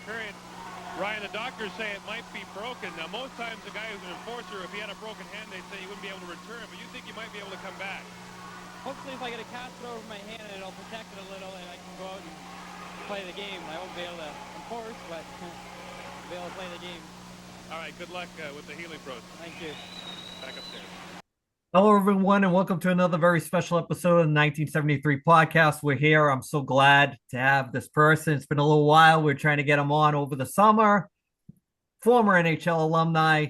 period. Ryan, the doctors say it might be broken. Now, most times the guy who's an enforcer, if he had a broken hand, they'd say he wouldn't be able to return, but you think you might be able to come back. Hopefully if I get a catheter over my hand, it'll protect it a little and I can go out and play the game. I won't be able to enforce, but I'll be able to play the game. All right, good luck with the healing process. Thank you. Back upstairs. Hello, everyone, and welcome to another very special episode of the 1973 podcast. We're here. I'm so glad to have this person. It's been a little while. We're trying to get him on over the summer. Former NHL alumni,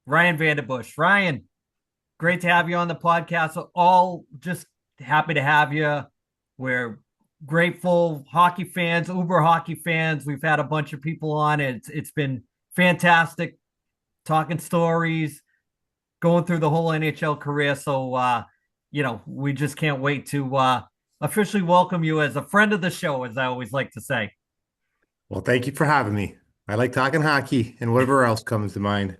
Ryan VandenBussche. Ryan, great to have you on the podcast. All just happy to have you. We're grateful hockey fans, uber hockey fans. We've had a bunch of people on. It's been fantastic talking stories, going through the whole NHL career. So, we just can't wait to officially welcome you as a friend of the show, as I always like to say. Well, thank you for having me. I like talking hockey and whatever else comes to mind.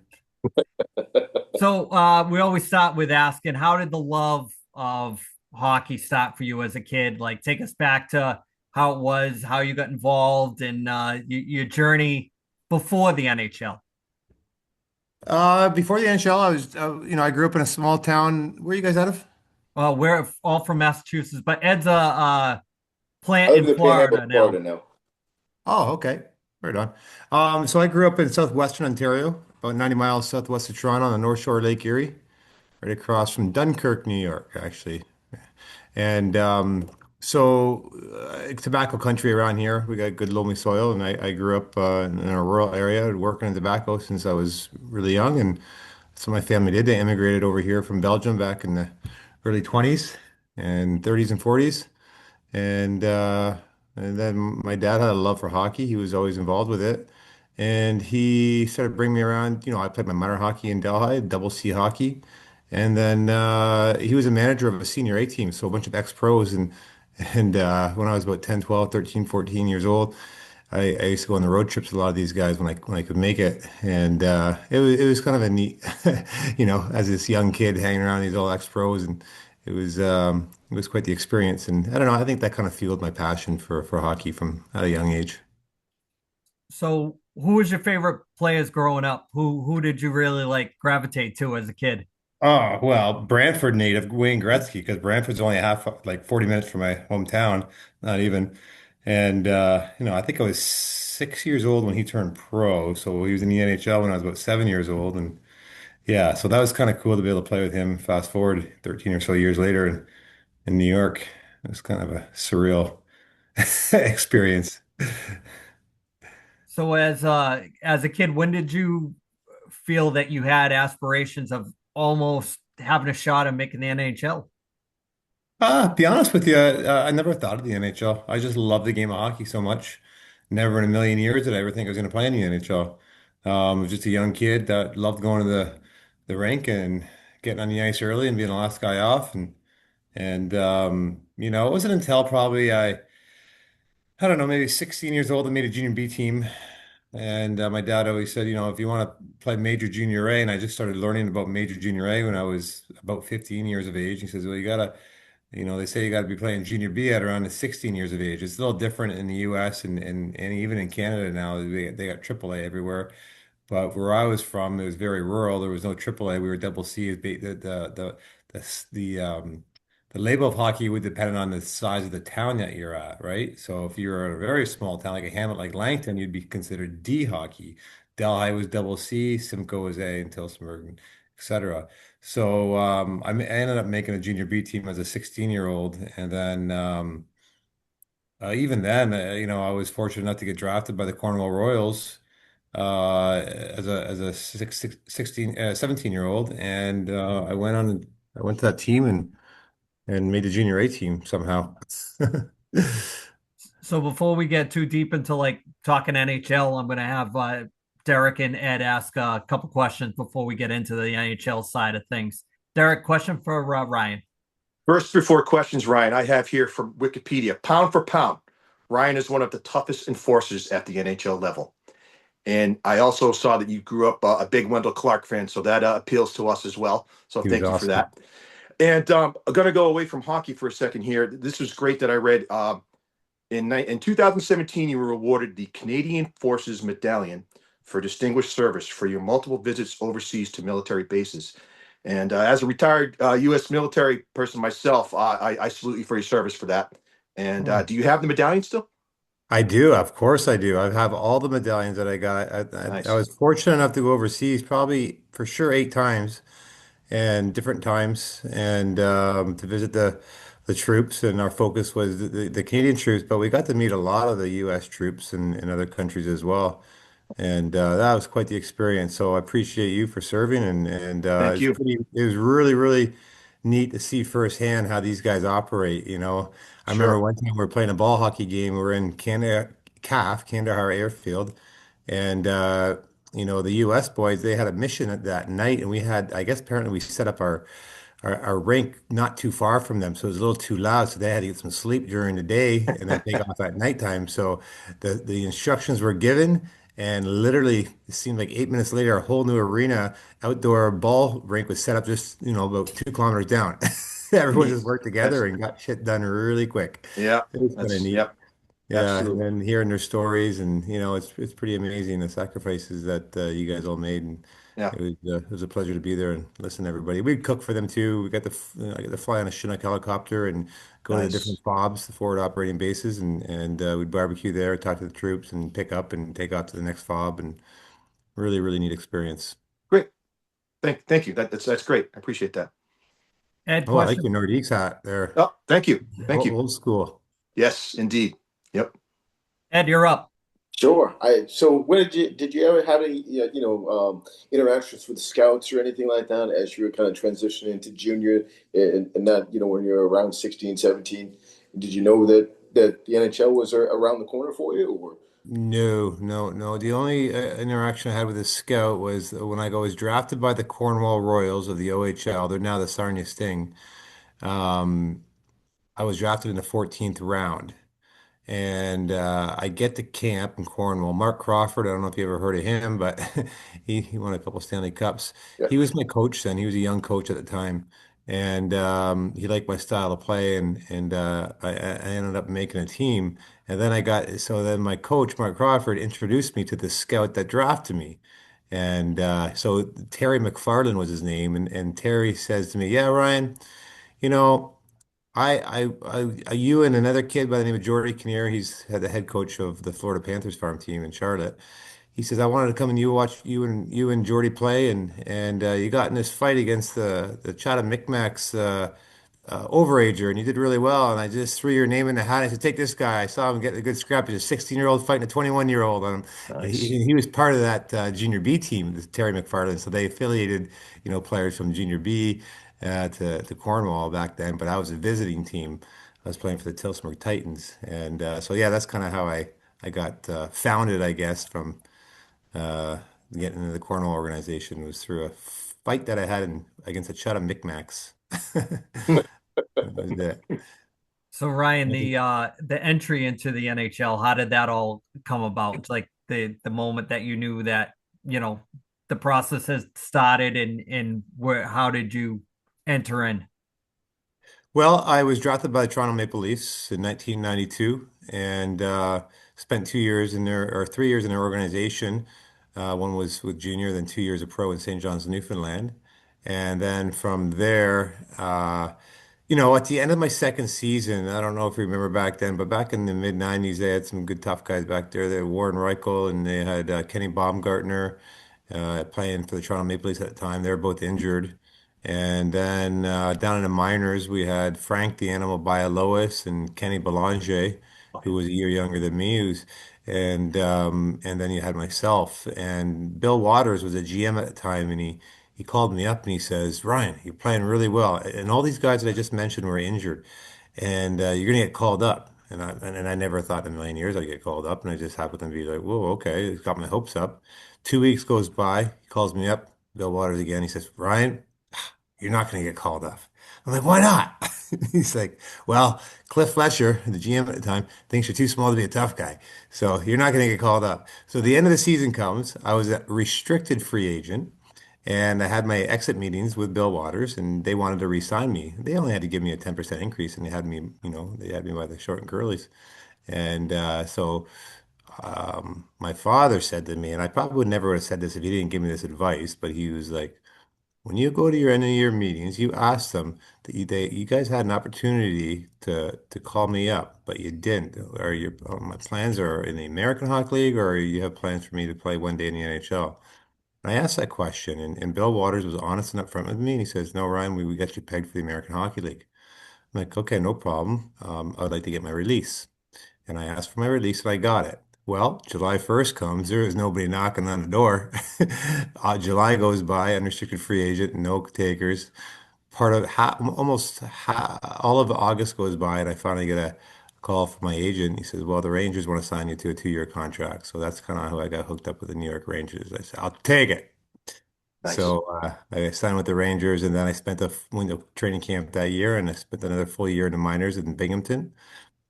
So we always start with asking, how did the love of hockey start for you as a kid? Like, take us back to how it was, how you got involved, and your journey before the NHL. Before the NHL, I was, I grew up in a small town. Where are you guys out of? We're all from Massachusetts, but Ed's a plant I live in in the Florida Panhandle, now. Florida now. Oh, okay. Right on. So I grew up in southwestern Ontario, about 90 miles southwest of Toronto on the North Shore of Lake Erie, right across from Dunkirk, New York, actually. And tobacco country around here. We got good loamy soil, and I grew up in a rural area working in tobacco since I was really young. And so my family did. They immigrated over here from Belgium back in the early 20s and 30s and 40s. And then my dad had a love for hockey. He was always involved with it. And he started bringing me around. I played my minor hockey in Delhi, double C hockey. And then he was a manager of a senior A team, so a bunch of ex-pros. And when I was about 10, 12, 13, 14 years old, I used to go on the road trips with a lot of these guys when I could make it. And it was kind of a neat, as this young kid hanging around these old ex-pros. And it was quite the experience. And I don't know, I think that kind of fueled my passion for hockey from at a young age. So who was your favorite players growing up? Who did you really gravitate to as a kid? Oh, well, Brantford native Wayne Gretzky, because Brantford's only like 40 minutes from my hometown, not even. And, I think I was 6 years old when he turned pro. So he was in the NHL when I was about 7 years old. And yeah, so that was kind of cool to be able to play with him. Fast forward 13 or so years later in New York. It was kind of a surreal experience. So as a kid, when did you feel that you had aspirations of almost having a shot at making the NHL? To be honest with you, I never thought of the NHL. I just love the game of hockey so much. Never in a million years did I ever think I was going to play in the NHL. I was just a young kid that loved going to the rink and getting on the ice early and being the last guy off. And it wasn't until probably I don't know, maybe 16 years old, I made a junior B team. And my dad always said, if you want to play Major Junior A, and I just started learning about Major Junior A when I was about 15 years of age. He says, well, they say you got to be playing Junior B at around the 16 years of age. It's a little different in the US and even in Canada now. They got AAA everywhere. But where I was from, it was very rural. There was no AAA. We were double C. The label of hockey would depend on the size of the town that you're at, right? So if you're in a very small town like a hamlet like Langton, you'd be considered D hockey. Delhi was double C, Simcoe was A, and Tillsonburg, etc. So I ended up making a junior B team as a 16-year-old, and then even then, I was fortunate enough to get drafted by the Cornwall Royals as a 17-year-old, and I went to that team and made the junior A team somehow. So before we get too deep into talking NHL, I'm going to have Derek and Ed ask a couple questions before we get into the NHL side of things. Derek, question for Ryan. First, before questions, Ryan, I have here from Wikipedia, pound for pound, Ryan is one of the toughest enforcers at the NHL level. And I also saw that you grew up a big Wendell Clark fan, so that appeals to us as well. So thank you for that. And I'm going to go away from hockey for a second here. This was great that I read In 2017, you were awarded the Canadian Forces Medallion for distinguished service for your multiple visits overseas to military bases. And as a retired U.S. military person myself, I salute you for your service for that. And Oh, do you have the medallion still? I do, of course I do. I have all the medallions that I got. I Nice. was fortunate enough to go overseas probably for sure 8 times and different times and to visit the troops. And our focus was the Canadian troops, but we got to meet a lot of the U.S. troops and other countries as well. And that was quite the experience. So I appreciate you for serving, and Thank you. it was really really neat to see firsthand how these guys operate. I remember Sure. one time we were playing a ball hockey game. We were in Canada, Kandahar Airfield, and the U.S. boys, they had a mission at that night, and we had, I guess apparently we set up our rink not too far from them, so it was a little too loud. So they had to get some sleep during the day and then take off at nighttime. So the instructions were given, and literally it seemed like 8 minutes later, a whole new arena, outdoor ball rink was set up just about 2 kilometers down. Everyone Neat. just worked That's together and got shit done really quick. yeah. It was kind of That's neat. yep. Yeah, and Absolutely. then hearing their stories, and it's pretty amazing the sacrifices that you guys all made, and Yeah. it was a pleasure to be there and listen to everybody. We'd cook for them too. I got to fly on a Chinook helicopter and go to the different Nice. FOBs, the forward operating bases, and we'd barbecue there, talk to the troops, and pick up and take off to the next FOB, and really really neat experience. Great. Thank you. That's great. I appreciate that. Ed, Oh, I like your question. Nordiques hat there, Oh, thank you. Thank you. old school. Yes, indeed. Yep. Ed, you're up. Sure. So when did you ever have any interactions with the scouts or anything like that as you were kind of transitioning into junior and that when you're around 16, 17? Did you know that the NHL was around the corner for you or No, no, no. The only interaction I had with a scout was when I was drafted by the Cornwall Royals of the OHL. They're now the Sarnia Sting. Um, I was drafted in the 14th round. And I get to camp in Cornwall. Mark Crawford, I don't know if you ever heard of him, but he won a couple Stanley Cups. yeah. He was my coach then. He was a young coach at the time. And he liked my style of play, and I ended up making a team. And then then my coach, Mark Crawford, introduced me to the scout that drafted me. And so Terry McFarland was his name. And Terry says to me, "Yeah, Ryan, you know, you and another kid by the name of Jordy Kinnear, he's had the head coach of the Florida Panthers farm team in Charlotte. He says, I wanted to come and watch you and Jordy play, and you got in this fight against the Chatham Micmacs overager, and you did really well. And I just threw your name in the hat. I said, take this guy. I saw him get a good scrap. He's a 16-year-old fighting a 21-year-old. And Nice. he was part of that Junior B team, the Terry McFarland. So they affiliated, players from Junior B to Cornwall back then. But I was a visiting team. I was playing for the Tillsonburg Titans, and so yeah, that's kind of how I got founded, I guess, from uh, getting into the Cornwall organization was through a fight that I had against the Chatham Micmacs. That was it. So Ryan, the entry into the NHL, how did that all come about? It's like the moment that you knew that, you know, the process has started and where how did you enter in? Well, I was drafted by the Toronto Maple Leafs in 1992 and spent 2 years in their, or 3 years in their organization. One was with junior, then 2 years of pro in St. John's, Newfoundland. And then from there, at the end of my second season, I don't know if you remember back then, but back in the mid 90s, they had some good tough guys back there. They had Warren Reichel and they had Kenny Baumgartner playing for the Toronto Maple Leafs at the time. They were both injured. And then down in the minors, we had Frank the Animal Bialowas and Kenny Belanger, who was a year younger than me, and then you had myself. And Bill Waters was a GM at the time, and he called me up and he says, Ryan, you're playing really well. And all these guys that I just mentioned were injured, and you're going to get called up. And I never thought in a million years I'd get called up. And I just happened to be like, whoa, okay. It's got my hopes up. 2 weeks goes by. He calls me up, Bill Waters again. He says, Ryan, you're not going to get called up. I'm like, why not? He's like, well, Cliff Fletcher, the GM at the time, thinks you're too small to be a tough guy. So you're not going to get called up. So the end of the season comes. I was a restricted free agent. And I had my exit meetings with Bill Waters, and they wanted to re-sign me. They only had to give me a 10% increase, and they had me by the short and curlies. And my father said to me, and I probably would never have said this if he didn't give me this advice, but he was like, when you go to your end of year meetings, you ask them that you guys had an opportunity to call me up, but you didn't. Or my plans are in the American Hockey League, or you have plans for me to play one day in the NHL? And I asked that question, and Bill Waters was honest and upfront with me, and he says, "No, Ryan, we got you pegged for the American Hockey League." I'm like, "Okay, no problem. I would like to get my release." And I asked for my release and I got it. Well, July 1st comes, there is nobody knocking on the door. July goes by, unrestricted free agent, no takers. All of August goes by, and I finally get a call from my agent. He says, "Well, the Rangers want to sign you to a 2-year contract." So that's kind of how I got hooked up with the New York Rangers. I said, "I'll take it." Nice. So I signed with the Rangers, and then I spent a winter training camp that year, and I spent another full year in the minors in Binghamton.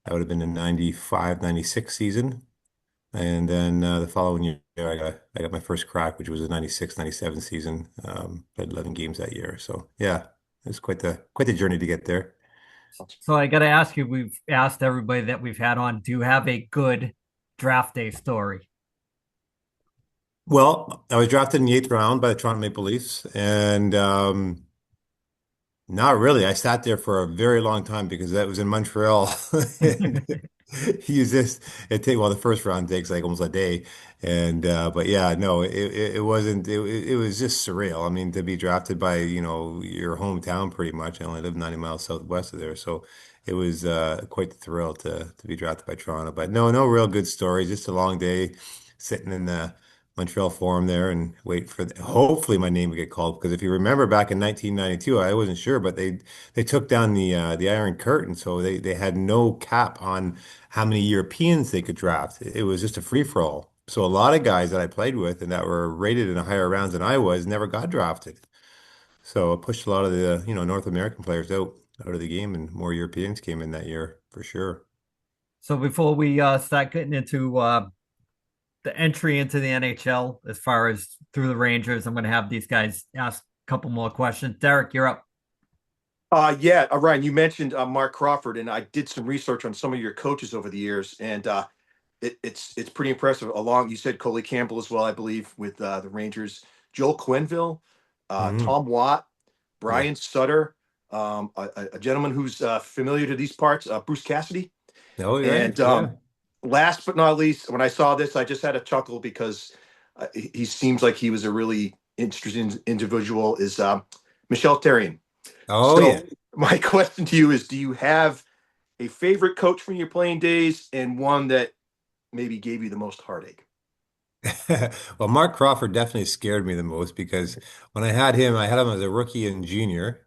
That would have been the 95, 96 season. And then the following year, I got my first crack, which was the 96, 97 season. Played 11 games that year. So yeah, it was quite the journey to get there. So I got to ask you, we've asked everybody that we've had on, do you have a good draft day story? Well, I was drafted in the eighth round by the Toronto Maple Leafs, and not really. I sat there for a very long time because that was in Montreal. And you just the first round takes like almost a day. And but yeah, no, it wasn't it was just surreal. I mean, to be drafted by, your hometown pretty much. I only live 90 miles southwest of there. So it was quite the thrill to be drafted by Toronto. But no real good story. Just a long day sitting in the Montreal Forum there and wait for hopefully my name would get called, because if you remember back in 1992, I wasn't sure, but they took down the Iron Curtain, so they had no cap on how many Europeans they could draft. It was just a free for all. So a lot of guys that I played with and that were rated in the higher rounds than I was never got drafted. So it pushed a lot of the North American players out of the game, and more Europeans came in that year for sure. So before we start getting into the entry into the NHL, as far as through the Rangers, I'm going to have these guys ask a couple more questions. Derek, you're up. Yeah, Ryan, you mentioned Mark Crawford, and I did some research on some of your coaches over the years, and it's pretty impressive. Along, you said Coley Campbell as well, I believe, with the Rangers. Joel Quenneville, Hmm. Tom Watt, Yeah. Brian Sutter, a gentleman who's familiar to these parts, Bruce Cassidy. Oh, you're right. And Yeah. last but not least, when I saw this, I just had a chuckle because he seems like he was a really interesting individual. Is Michel Therrien. Oh, yeah. So my question to you is: do you have a favorite coach from your playing days and one that maybe gave you the most heartache? Well, Mark Crawford definitely scared me the most because when I had him as a rookie and junior,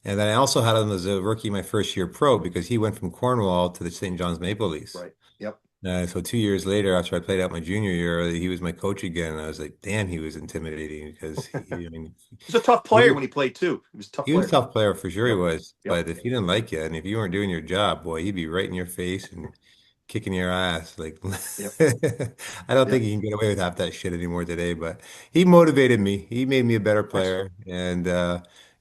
and then I also had him as a rookie my first year pro because he went from Cornwall to the St. John's Maple Leafs. Right. Yep. So 2 years later, after I played out my junior year, he was my coach again, and I was like, damn, he was intimidating because I mean, He's a tough he player was when he played too. He was a tough he was a player. tough player for sure, he Yep. was. Yep. But if he didn't like you, and if you weren't doing your job, boy, he'd be right in your face and kicking your ass. Like, Yep. I don't think Yep. he can get away with half that shit anymore today. But he motivated me. He made me a better Nice. player. And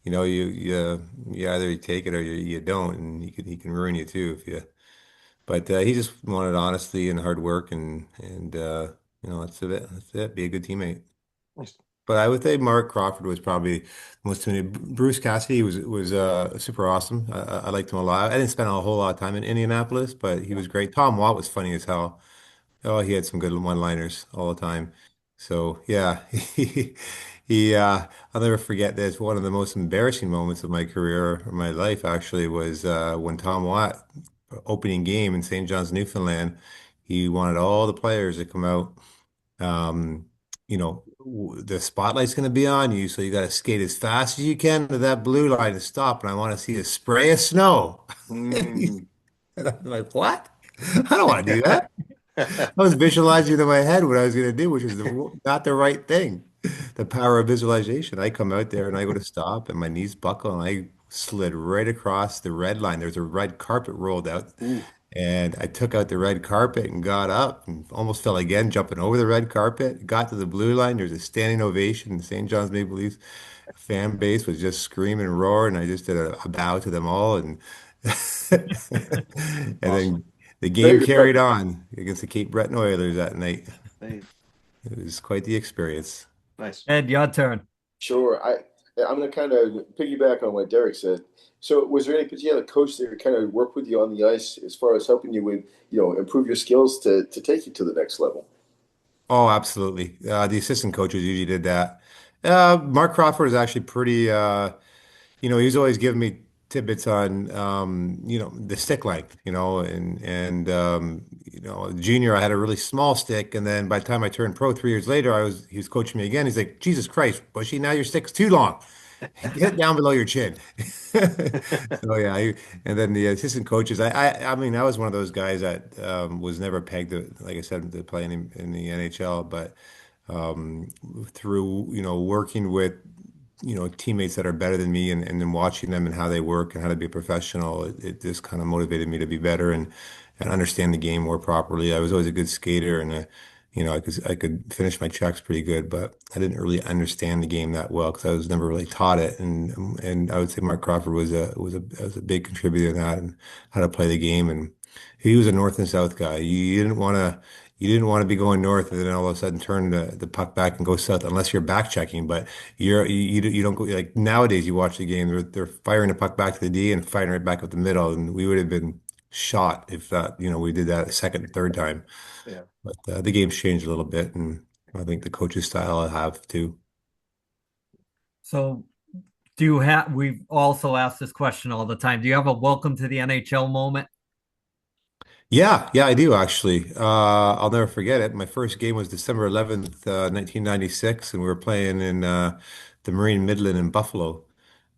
you either take it or you don't, and he can ruin you too if you. But he just wanted honesty and hard work, and that's it. That's it. Be a good teammate. Nice. But I would say Mark Crawford was probably the most to me. Bruce Cassidy was super awesome. I liked him a lot. I didn't spend a whole lot of time in Indianapolis, but he Yeah. was great. Tom Watt was funny as hell. Oh, he had some good one-liners all the time. So yeah, I'll never forget this. One of the most embarrassing moments of my career or my life actually was when Tom Watt, opening game in St. John's, Newfoundland, he wanted all the players to come out. Um, the spotlight's going to be on you, so you got to skate as fast as you can to that blue line and stop. And I want to see a spray of snow. Mm. And I'm like, what? I don't want to do that. I was visualizing in my head what I was going to do, which was not the right thing. The power of visualization. I come out there and I go to stop, and my knees buckle, and I slid right across the red line. There's a red carpet rolled out, Ooh. and I took out the red carpet and got up and almost fell again, jumping over the red carpet. Got to the blue line. There's a standing ovation. The St. John's Maple Leafs fan base was just screaming and roaring. I just did a bow to them all, and and Awesome. then the Very game good carried record. on against the Cape Breton Oilers that night. Hey, It was quite the experience. nice. Ed, your turn. Sure. I'm going to kind of piggyback on what Derek said. So, was there any particular coach that kind of worked with you on the ice as far as helping you with, improve your skills to take you to the next level? Oh, absolutely. The assistant coaches usually did that. Mark Crawford is actually pretty, he was always giving me tidbits on, the stick length, junior, I had a really small stick. And then by the time I turned pro 3 years later, he was coaching me again. He's like, Jesus Christ, Bushy, now your stick's too long. Get it down below your chin. So yeah, and then the assistant coaches. I mean, I was one of those guys that was never pegged to, like I said, to play in the NHL. But through working with teammates that are better than me, and then watching them and how they work and how to be a professional, it just kind of motivated me to be better and understand the game more properly. I was always a good skater, and I could finish my checks pretty good, but I didn't really understand the game that well because I was never really taught it. And I would say Mark Crawford was a big contributor in that and how to play the game. And he was a north and south guy. You didn't want to be going north and then all of a sudden turn the puck back and go south unless you're back checking. But you don't go like nowadays. You watch the game, they're firing the puck back to the D and firing right back up the middle, and we would have been shot if that we did that a second and third time. Yeah. But the game's changed a little bit, and I think the coach's style I have too. So, do you have? We've also asked this question all the time. Do you have a welcome to the NHL moment? Yeah, yeah, I do actually. I'll never forget it. My first game was December 11th, 1996, and we were playing in the Marine Midland in Buffalo.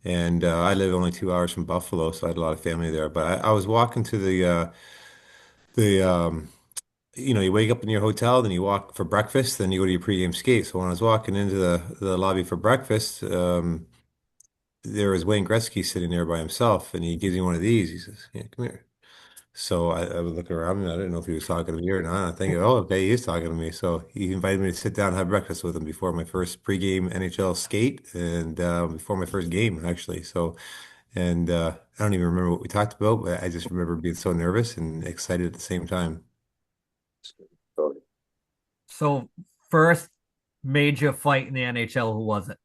And I live only 2 hours from Buffalo, so I had a lot of family there. But I was walking to the you wake up in your hotel, then you walk for breakfast, then you go to your pregame skate. So when I was walking into the lobby for breakfast, there was Wayne Gretzky sitting there by himself, and he gives me one of these. He says, "Yeah, come here." So I was looking around, and I didn't know if he was talking to me or not. I think, oh, okay, he is talking to me. So he invited me to sit down and have breakfast with him before my first pregame NHL skate and before my first game, actually. So, and I don't even remember what we talked about, but I just remember being so nervous and excited at the same time. So, first major fight in the NHL, who was it?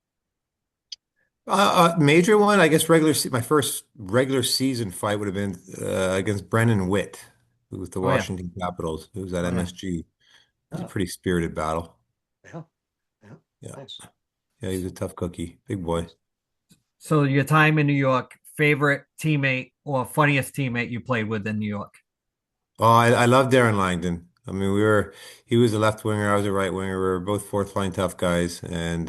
Major one, I guess my first regular season fight would have been against Brennan Witt, who was the Oh yeah, Washington Capitals, who was at oh yeah. MSG. It was a Oh, pretty spirited battle. yeah. Yeah. Yeah. Nice. Yeah, he was a tough cookie. Big boy. Nice. So, your time in New York, favorite teammate or funniest teammate you played with in New York? Oh, I love Darren Langdon. I mean, he was a left winger, I was a right winger. We were both fourth line tough guys, and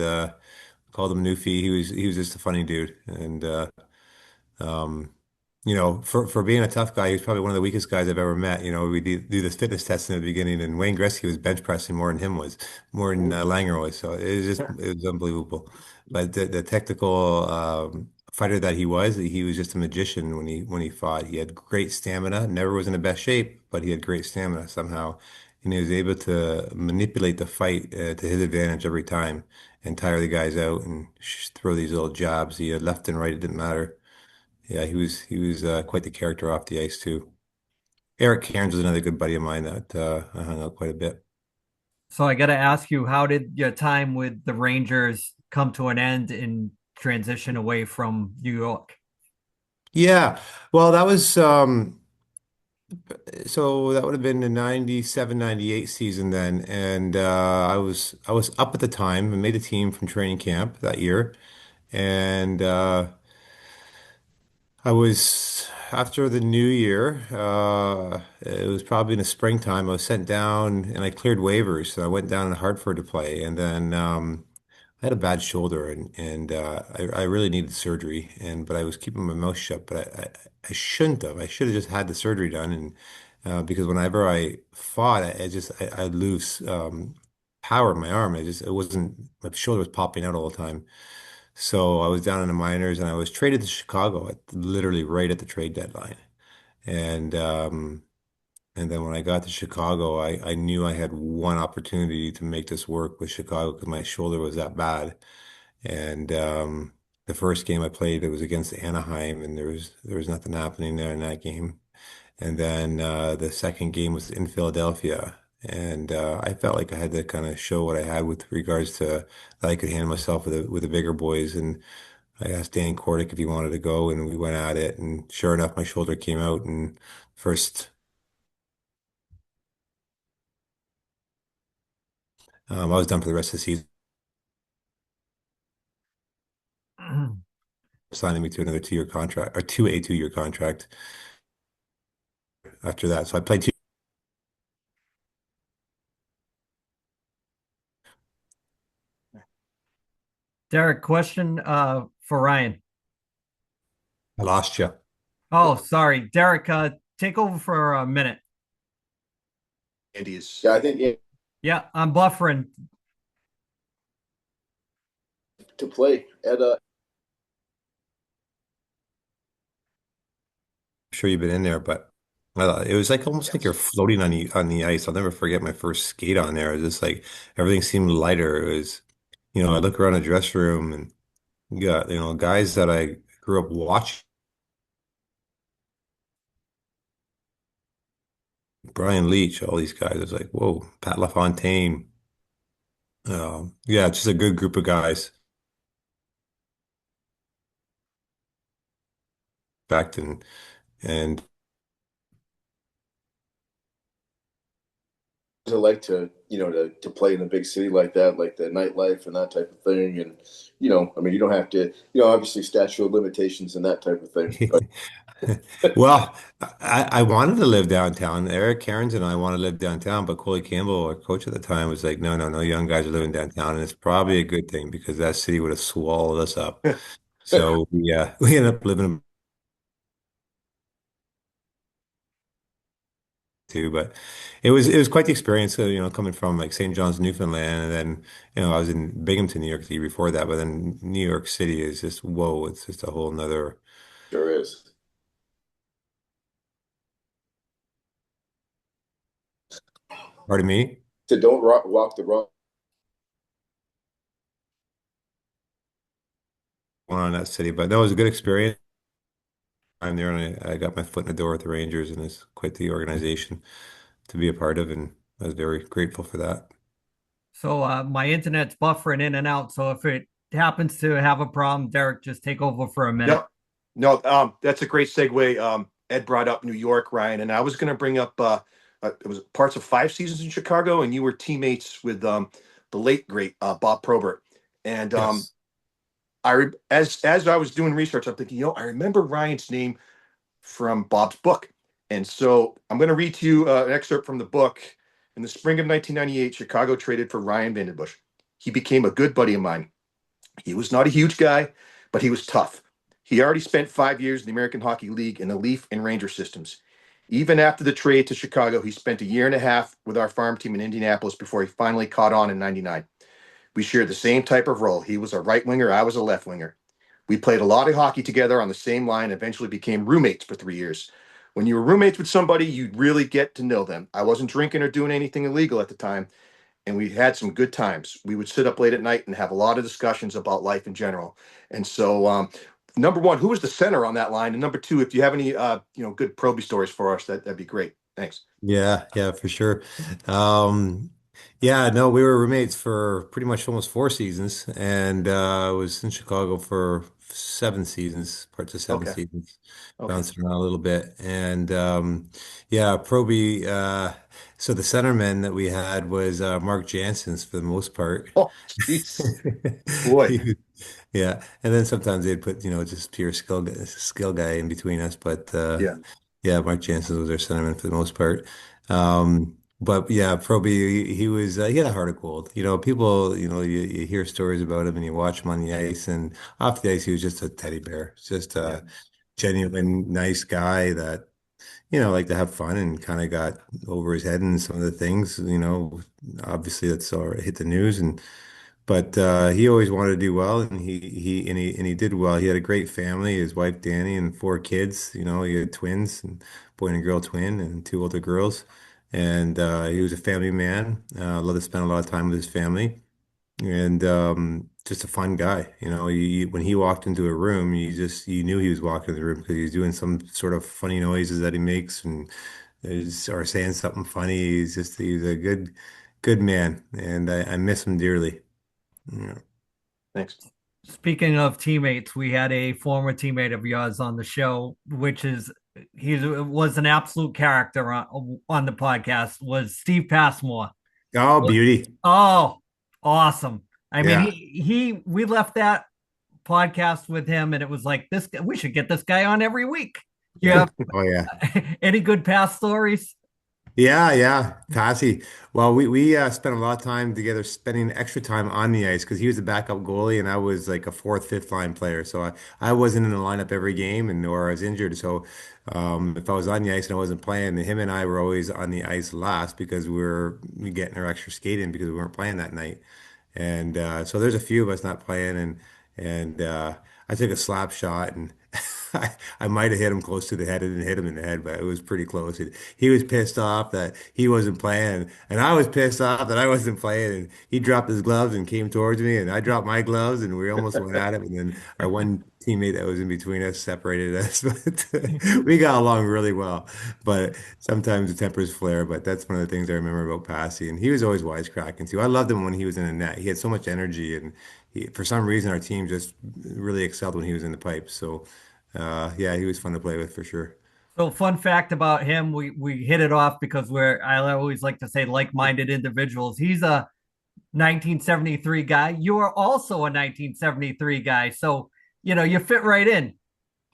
called him Newfie. He was just a funny dude, and um, for being a tough guy, he was probably one of the weakest guys I've ever met. We do this fitness test in the beginning, and Wayne Gretzky was bench pressing more than Langer was. So it was unbelievable. But the technical fighter that he was just a magician when he fought. He had great stamina. Never was in the best shape, but he had great stamina somehow, and he was able to manipulate the fight to his advantage every time and tire the guys out and throw these little jabs. He had left and right. It didn't matter. Yeah, he was quite the character off the ice too. Eric Cairns was another good buddy of mine that I hung out quite a bit. So, I got to ask you, how did your time with the Rangers come to an end and transition away from New York? Yeah, well, so that would have been the 97, 98 season then, and I was up at the time and made a team from training camp that year, and I was after the new year. It was probably in the springtime. I was sent down and I cleared waivers. So I went down to Hartford to play, and then I had a bad shoulder, and I really needed surgery. But I was keeping my mouth shut. But I shouldn't have. I should have just had the surgery done, and because whenever I fought, I'd lose power in my arm. It wasn't my shoulder was popping out all the time. So I was down in the minors and I was traded to Chicago literally right at the trade deadline. And and then when I got to Chicago, I knew I had one opportunity to make this work with Chicago because my shoulder was that bad. And the first game I played, it was against Anaheim, and there was nothing happening there in that game. And then the second game was in Philadelphia. And I felt like I had to kind of show what I had with regards to that I could handle myself with the bigger boys. And I asked Danny Kordick if he wanted to go, and we went at it. And sure enough, my shoulder came out, and first I was done for the rest of the season, signing me to another 2 year contract or to a 2 year contract after that. So I played two. Derek, question for Ryan. I lost you. Oh, sorry. Derek, take over for a minute. Andy is. Yeah, I think Yeah, I'm buffering. to play at I'm sure you've been in there, but it was like almost like you're floating on the ice. I'll never forget my first skate on there. It was just like everything seemed lighter. It was, I look around the dressing room and you got, guys that I grew up watching. Brian Leach, all these guys. I was like, whoa, Pat LaFontaine. Yeah, just a good group of guys. Back and to like to to play in a big city like that, like the nightlife and that type of thing. And I mean, you don't have to, obviously statute of limitations and that type of thing. But well, I wanted to live downtown. Eric Cairns and I wanted to live downtown, but Coley Campbell, our coach at the time, was like, no, no, no, young guys are living downtown, and it's probably a good thing because that city would have swallowed us up. So yeah, we ended up living too, but it was quite the experience. So, coming from like St. John's, Newfoundland, and then I was in Binghamton, New York City before that, but then New York City is just whoa, it's just a whole nother. sure is. Pardon me, So don't walk the wrong. going on in that city, but that was a good experience. I'm there, and I got my foot in the door with the Rangers, and it's quite the organization to be a part of, and I was very grateful for that. So my internet's buffering in and out. So if it happens to have a problem, Derek, just take over for a minute. No, no, that's a great segue. Ed brought up New York, Ryan, and I was going to bring up it was parts of 5 seasons in Chicago, and you were teammates with the late great Bob Probert. And Yes. as I was doing research, I'm thinking, I remember Ryan's name from Bob's book, and so I'm going to read to you an excerpt from the book. In the spring of 1998, Chicago traded for Ryan VandenBussche. He became a good buddy of mine. He was not a huge guy, but he was tough. He already spent 5 years in the American Hockey League in the Leaf and Ranger systems. Even after the trade to Chicago, he spent a year and a half with our farm team in Indianapolis before he finally caught on in '99. We shared the same type of role. He was a right winger, I was a left winger. We played a lot of hockey together on the same line, and eventually became roommates for 3 years. When you were roommates with somebody, you really get to know them. I wasn't drinking or doing anything illegal at the time, and we had some good times. We would sit up late at night and have a lot of discussions about life in general. And so, number one, who was the center on that line? And number two, if you have any, good Proby stories for us, that'd be great. Thanks. Yeah, yeah, for sure. Um, yeah, no, we were roommates for pretty much almost 4 seasons, and I was in Chicago for 7 seasons, parts of seven Okay. seasons, Okay. bouncing around a little bit. And yeah, Proby. So the centerman that we had was Mark Janssens for the most part. Oh, jeez, boy. He Yeah, and then sometimes they'd put, just pure skill guy in between us. But Yeah. yeah, Mark Jansen was our centerman for the most part. But yeah, Proby, he had a heart of gold. People, you hear stories about him and you watch him on the ice, and off the ice, he was just a teddy bear, just Yeah. a genuine nice guy that, liked to have fun and kind of got over his head in some of the things, obviously that's all hit the news but he always wanted to do well, and he did well. He had a great family, his wife Danny and 4 kids. He had twins, and boy and a girl twin, and 2 older girls. And he was a family man. Loved to spend a lot of time with his family. And just a fun guy. When he walked into a room, you knew he was walking in the room because he's doing some sort of funny noises that he makes and is or saying something funny. He's a good man, and I miss him dearly. Yeah. Thanks. Speaking of teammates, we had a former teammate of yours on the show, which is he was an absolute character on the podcast. Was Steve Passmore? Oh, beauty. Oh, awesome! I mean, Yeah. he we left that podcast with him, and it was like this. We should get this guy on every week. Yeah. Oh yeah. Any good past stories? Yeah. Passy. Well, we spent a lot of time together, spending extra time on the ice because he was a backup goalie and I was like a fourth, fifth line player. So I wasn't in the lineup every game and nor I was injured. So if I was on the ice and I wasn't playing, then him and I were always on the ice last because we were getting our extra skating because we weren't playing that night. And so there's a few of us not playing, and I took a slap shot, and I might have hit him close to the head. I didn't hit him in the head, but it was pretty close. He was pissed off that he wasn't playing, and I was pissed off that I wasn't playing. And he dropped his gloves and came towards me, and I dropped my gloves, and we almost went at him. And then our one teammate that was in between us separated us, but we got along really well. But sometimes the tempers flare, but that's one of the things I remember about Passy. And he was always wisecracking too. I loved him when he was in the net. He had so much energy, and for some reason, our team just really excelled when he was in the pipes. So, yeah, he was fun to play with for sure. So, fun fact about him, we hit it off because I always like to say like-minded individuals. He's a 1973 guy. You are also a 1973 guy, so you fit right in.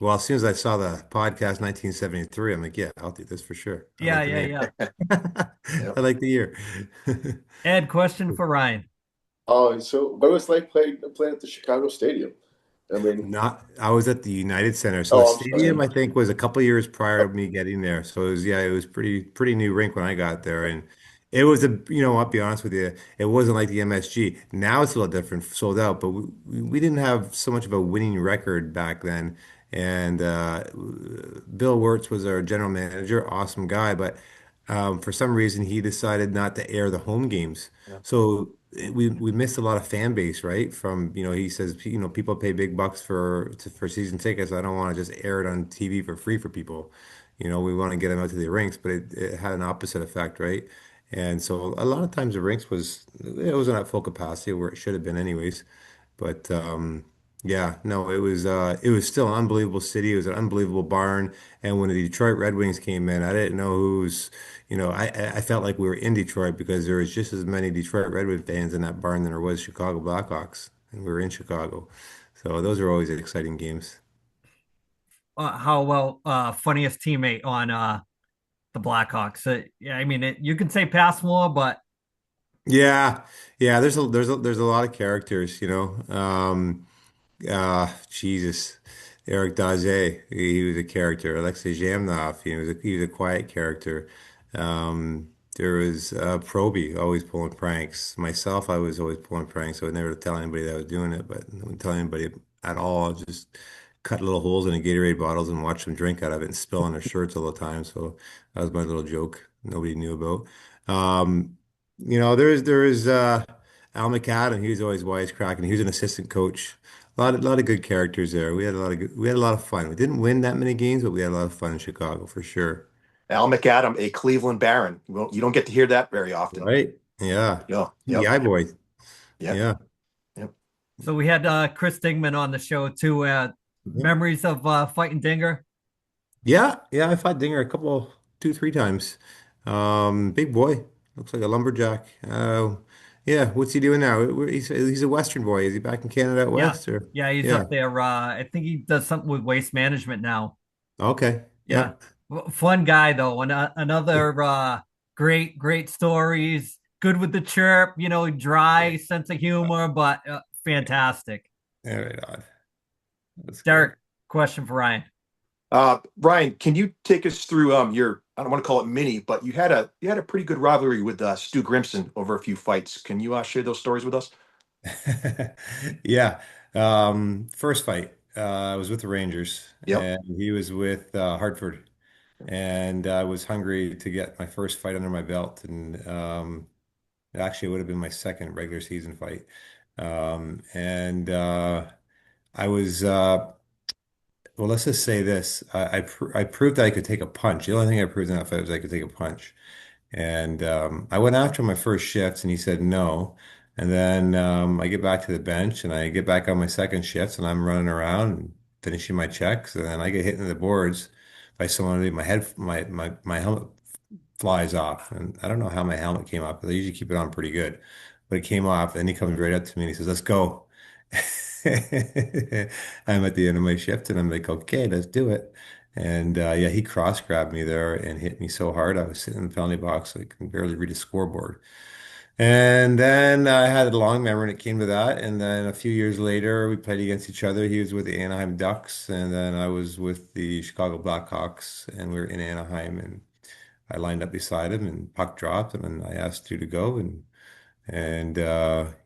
Well, as soon as I saw the podcast 1973, I'm like, yeah, I'll do this for sure. I Yeah, like the yeah, name. yeah. I like the year. Ed, question for Ryan. Oh, so what was it like playing at the Chicago Stadium? I mean, I was at the United Center. So the oh, I'm stadium, sorry. I think, was a couple years prior to me getting there. So it was pretty new rink when I got there. And it was I'll be honest with you, it wasn't like the MSG. Now it's a little different, sold out, but we didn't have so much of a winning record back then. And Bill Wirtz was our general manager, awesome guy, but for some reason he decided not to air the home games. Yeah. So we missed a lot of fan base, right? From, he says, people pay big bucks for season tickets. I don't want to just air it on TV for free for people. We want to get them out to the rinks, but it had an opposite effect, right? And so a lot of times the rinks it wasn't at full capacity where it should have been anyways. But yeah, no, it was still an unbelievable city. It was an unbelievable barn. And when the Detroit Red Wings came in, I didn't know who's, I felt like we were in Detroit because there was just as many Detroit Red Wing fans in that barn than there was Chicago Blackhawks, and we were in Chicago. So those are always exciting games. How well funniest teammate on the Blackhawks? Yeah, I mean you can say Passmore, but Yeah, yeah. There's a lot of characters, Jesus. Eric Daze, he was a character. Alexei Zhamnov, he was a quiet character. There was Proby, always pulling pranks. Myself, I was always pulling pranks. I would never tell anybody that I was doing it, but I wouldn't tell anybody at all. I'd just cut little holes in the Gatorade bottles and watch them drink out of it and spill on their shirts all the time. So that was my little joke nobody knew about. There is Al McAdam. He was always wisecracking. He was an assistant coach. A lot of good characters there. We had a lot of fun. We didn't win that many games, but we had a lot of fun in Chicago for sure. Al McAdam, a Cleveland Baron. You don't get to hear that very often. Right? Yeah. Yeah. Yep. TBI boy. Yep. Yeah. Yep. so we had Chris Dingman on the show too. Mhm. Memories of fighting Dinger. Yeah. I fought Dinger a couple, two, three times. Big boy. Looks like a lumberjack. Yeah. What's he doing now? He's a Western boy. Is he back in Canada out Yeah, west or? yeah, he's Yeah. up there. I think he does something with waste management now. Okay. Yeah, Yeah. fun guy though, and another great stories. Good with the chirp, dry sense of humor, but fantastic. Yeah, right on. That's Derek, good. question for Ryan. Ryan, can you take us through your, I don't want to call it mini, but you had a pretty good rivalry with Stu Grimson over a few fights. Can you share those stories with us? Yeah. First fight, I was with the Rangers Yep. and he was with Hartford. And I was hungry to get my first fight under my belt. And actually, it would have been my second regular season fight. And I was well, let's just say this. I proved that I could take a punch. The only thing I proved in that fight was I could take a punch. And I went after my first shift, and he said no. And then I get back to the bench, and I get back on my second shift, and I'm running around and finishing my checks, and then I get hit in the boards by someone. My head, my helmet flies off, and I don't know how my helmet came off, but I usually keep it on pretty good. But it came off, and he comes right up to me and he says, "Let's go." I'm at the end of my shift, and I'm like, "Okay, let's do it." And yeah, he cross grabbed me there and hit me so hard. I was sitting in the penalty box, I can barely read a scoreboard. And then I had a long memory when it came to that. And then a few years later, we played against each other. He was with the Anaheim Ducks, and then I was with the Chicago Blackhawks, and we were in Anaheim. And I lined up beside him, and puck dropped, and then I asked you to go, and he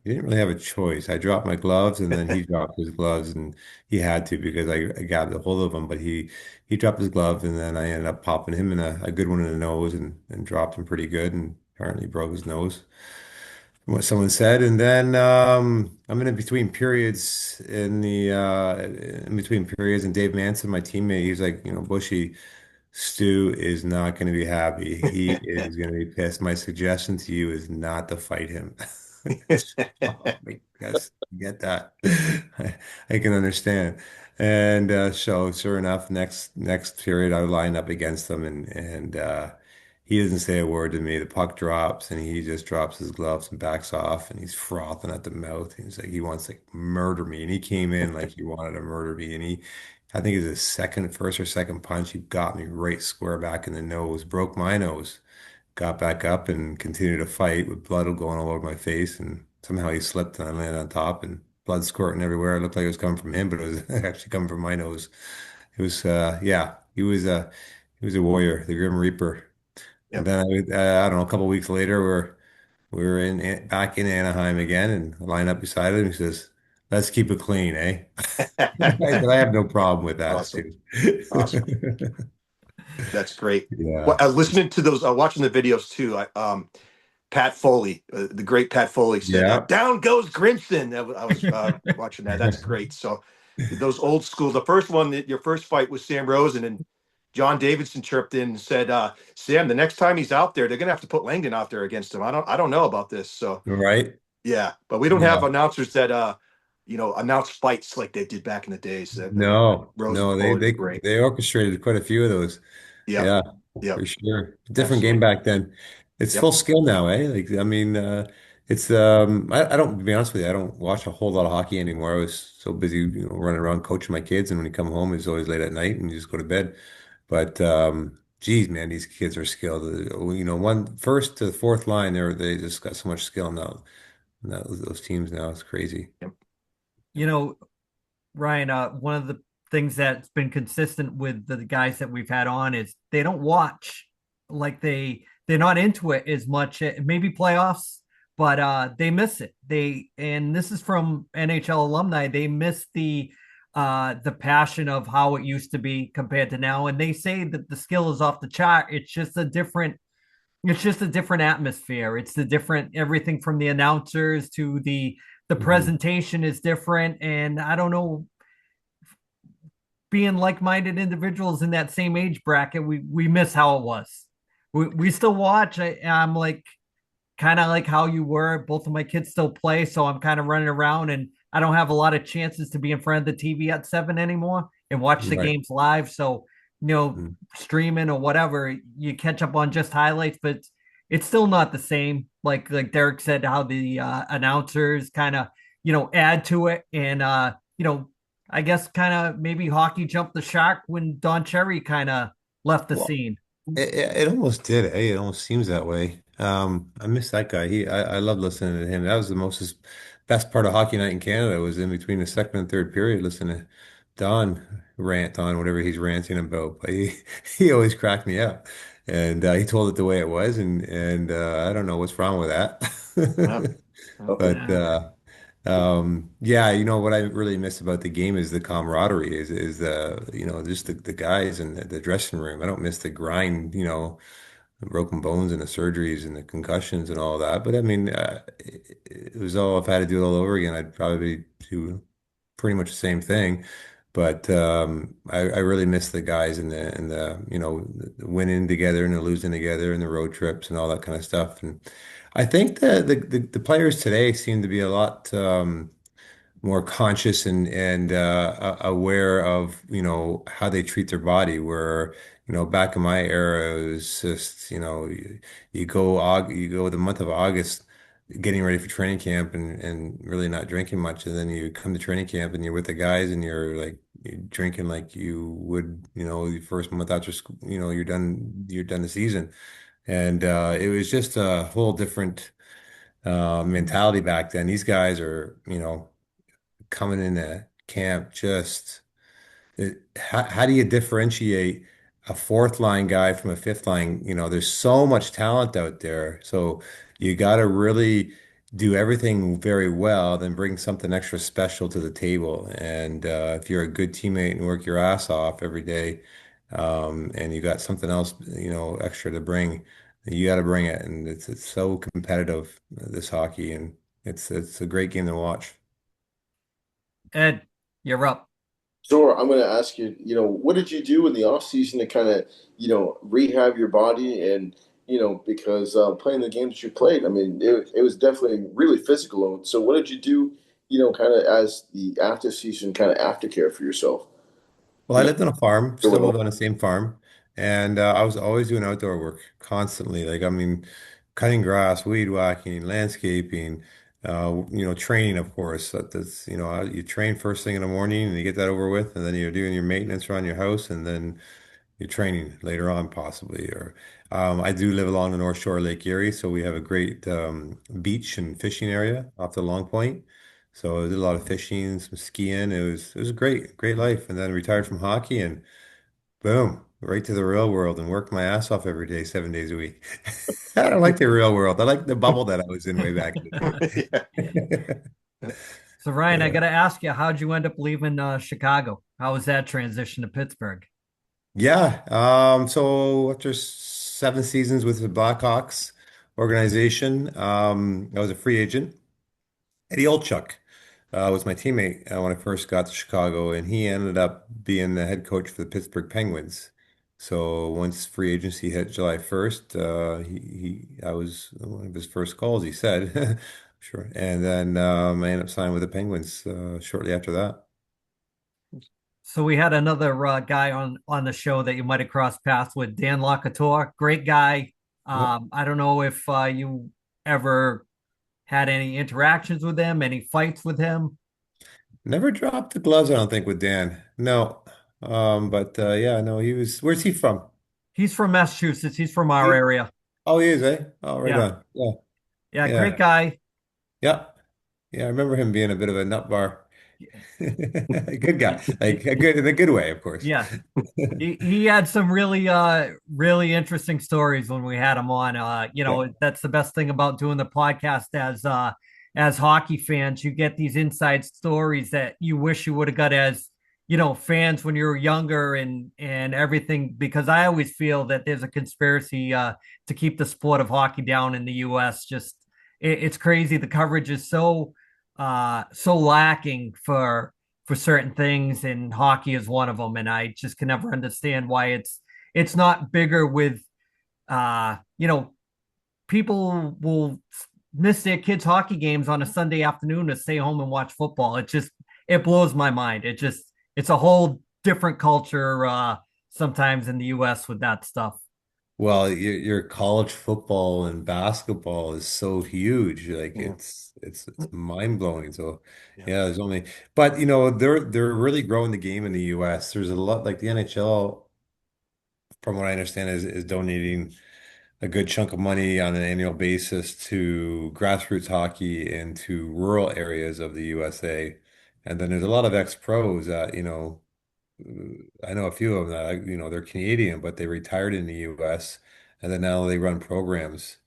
didn't really have a choice. I dropped my gloves, and then he dropped his gloves, and he had to because I grabbed a hold of him. But he dropped his glove, and then I ended up popping him in a good one in the nose, and dropped him pretty good, and apparently broke his nose, from what someone said. And then I'm in between periods in between periods, and Dave Manson, my teammate, he's like, Bushy. Stu is not going to be happy. He is going to be pissed. My suggestion to you is not to fight him. Oh, I guess I get that. I can understand. And so, sure enough, next period, I lined up against him, and he doesn't say a word to me. The puck drops, and he just drops his gloves and backs off, and he's frothing at the mouth. He's like, he wants to murder me, and he came in like he wanted to murder me, and I think it's his first or second punch. He got me right square back in the nose, broke my nose, got back up and continued to fight with blood going all over my face. And somehow he slipped and I landed on top and blood squirting everywhere. It looked like it was coming from him, but it was actually coming from my nose. It was, yeah, he was a warrior, the Grim Reaper. And Yep. then I don't know, a couple of weeks later, we were back in Anaheim again and I lined up beside him. He says, "Let's keep it clean, eh?" I said, "I have no problem with that, Awesome. Stu." Awesome. That's great. Well, Yeah. listening to those, watching the videos too. Pat Foley, the great Pat Foley said, Yeah. "Down goes Grinson." I was watching that. That's great. So those old school. The first one, your first fight was Sam Rosen, and John Davidson chirped in and said, "Sam, the next time he's out there, they're gonna have to put Langdon out there against him. I don't know about this." So Right. yeah, but we don't have Yeah. announcers that announce fights like they did back in the days. That No, Rosen no, they Foley was they great. they orchestrated quite a few of those. Yep. Yeah, Yep. for sure. Different game Absolutely. back then. It's Yep. full skill now, eh? Like, I mean, it's I don't, to be honest with you, I don't watch a whole lot of hockey anymore. I was so busy, running around coaching my kids, and when you come home, it's always late at night, and you just go to bed. But geez, man, these kids are skilled. One first to fourth line, they just got so much skill now. Those teams now, it's crazy. Yep. You know, Ryan, one of the things that's been consistent with the guys that we've had on is they don't watch, like they're not into it as much. Maybe playoffs, but they miss it. And this is from NHL alumni. They miss the passion of how it used to be compared to now. And they say that the skill is off the chart. It's just a different atmosphere. It's the different everything from the announcers to the Mhm. presentation is different. And I don't know, being like-minded individuals in that same age bracket, we miss how it was. We still watch. I'm like kind of like how you were. Both of my kids still play, so I'm kind of running around, and I don't have a lot of chances to be in front of the TV at 7 anymore and watch the Right. games live. So, streaming or whatever, you catch up on just highlights, but it's still not the same. Like Derek said, how the announcers kind of add to it, and I guess kind of maybe hockey jumped the shark when Don Cherry kind of left the Well, scene. it almost did, eh? It almost seems that way. I miss that guy. I love listening to him. That was the most best part of hockey night in Canada was in between the second and third period, listening to Don rant on whatever he's ranting about. But he always cracked me up, and he told it the way it was, and I don't know what's wrong with Wow. that. Well, But yeah, what I really miss about the game is the camaraderie, is just the guys in the dressing room. I don't miss the grind, broken bones and the surgeries and the concussions and all that. But I mean, it was all if I had to do it all over again, I'd probably do pretty much the same thing. But I really miss the guys and the the winning together and the losing together and the road trips and all that kind of stuff. And I think the players today seem to be a lot. More conscious and aware of how they treat their body. Where back in my era, it was just you go the month of August getting ready for training camp and really not drinking much, and then you come to training camp and you're with the guys and you're drinking like you would the first month after school. You're done the season, and it was just a whole different mentality back then. These guys are coming into camp just how do you differentiate a fourth line guy from a fifth line? There's so much talent out there. So you got to really do everything very well, then bring something extra special to the table. And if you're a good teammate and work your ass off every day, and you got something else, extra to bring, you got to bring it. And it's so competitive, this hockey, and it's a great game to watch. Ed, you're up. So I'm going to ask you, what did you do in the off season to kind of, rehab your body and, because playing the games you played, I mean, it was definitely really physical. So what did you do, kind of as the after season kind of aftercare for yourself? Well, I You lived on a farm, know, still live on the same farm, and I was always doing outdoor work constantly. Like, I mean, cutting grass, weed whacking, landscaping, training, of course. That's, you train first thing in the morning and you get that over with, and then you're doing your maintenance around your house, and then you're training later on, possibly. Or I do live along the North Shore of Lake Erie, so we have a great beach and fishing area off the Long Point. So I did a lot of fishing, some skiing. It was a great life. And then retired from hockey and boom, right to the real world and worked my ass off every day, 7 days a week. I don't like the real world. I like the bubble that I was in way back in Yeah. the day. So Ryan, I Yeah. got to ask you, how'd you end up leaving Chicago? How was that transition to Pittsburgh? Yeah. So after 7 seasons with the Blackhawks organization, I was a free agent. Eddie Olchuk was my teammate when I first got to Chicago, and he ended up being the head coach for the Pittsburgh Penguins. So once free agency hit July 1st, I was one of his first calls, he said. Sure. And then I ended up signing with the Penguins shortly after that. So we had another guy on the show that you might have crossed paths with, Dan Locatour, great guy. Yep. I don't know if you ever had any interactions with him, any fights with him. Never dropped the gloves, I don't think, with Dan. No. But yeah, no, where's he from? He's from Massachusetts. He's from our He, area. oh, he is, eh? Oh, right Yeah, on. Yeah. yeah, great Yeah. guy. Yeah. Yeah, I remember him being a bit of a nut bar. A good guy, like a good in a good way, of course. Yeah, he had some really interesting stories when we had him on. Yeah. That's the best thing about doing the podcast as hockey fans. You get these inside stories that you wish you would have got as fans when you were younger and everything, because I always feel that there's a conspiracy to keep the sport of hockey down in the US. Just it's crazy. The coverage is so lacking for certain things, and hockey is one of them. And I just can never understand why it's not bigger with uh you know people will miss their kids hockey games on a Sunday afternoon to stay home and watch football. It blows my mind. It's a whole different culture sometimes in the US with that stuff. Well, your college football and basketball is so huge. Like Yeah. it's mind blowing. So Yeah. yeah, but they're really growing the game in the US. There's a lot like the NHL, from what I understand, is donating a good chunk of money on an annual basis to grassroots hockey and to rural areas of the USA. And then there's a lot of ex-pros that, I know a few of them that, they're Canadian, but they retired in the US and then now they run programs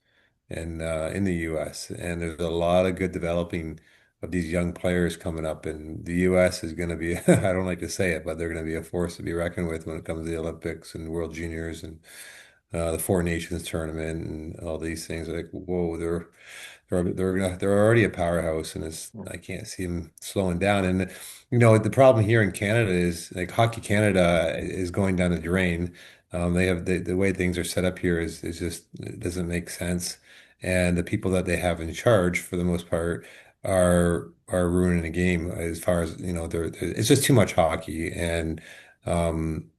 in the US. And there's a lot of good developing of these young players coming up. And the US is going to be, I don't like to say it, but they're going to be a force to be reckoned with when it comes to the Olympics and World Juniors and the Four Nations tournament and all these things. Like, whoa, they're already a powerhouse, and I can't see them slowing down. And the problem here in Canada is like Hockey Canada is going down the drain. They have the way things are set up here is just it doesn't make sense. And the people that they have in charge, for the most part, are ruining the game as far as it's just too much hockey. And um,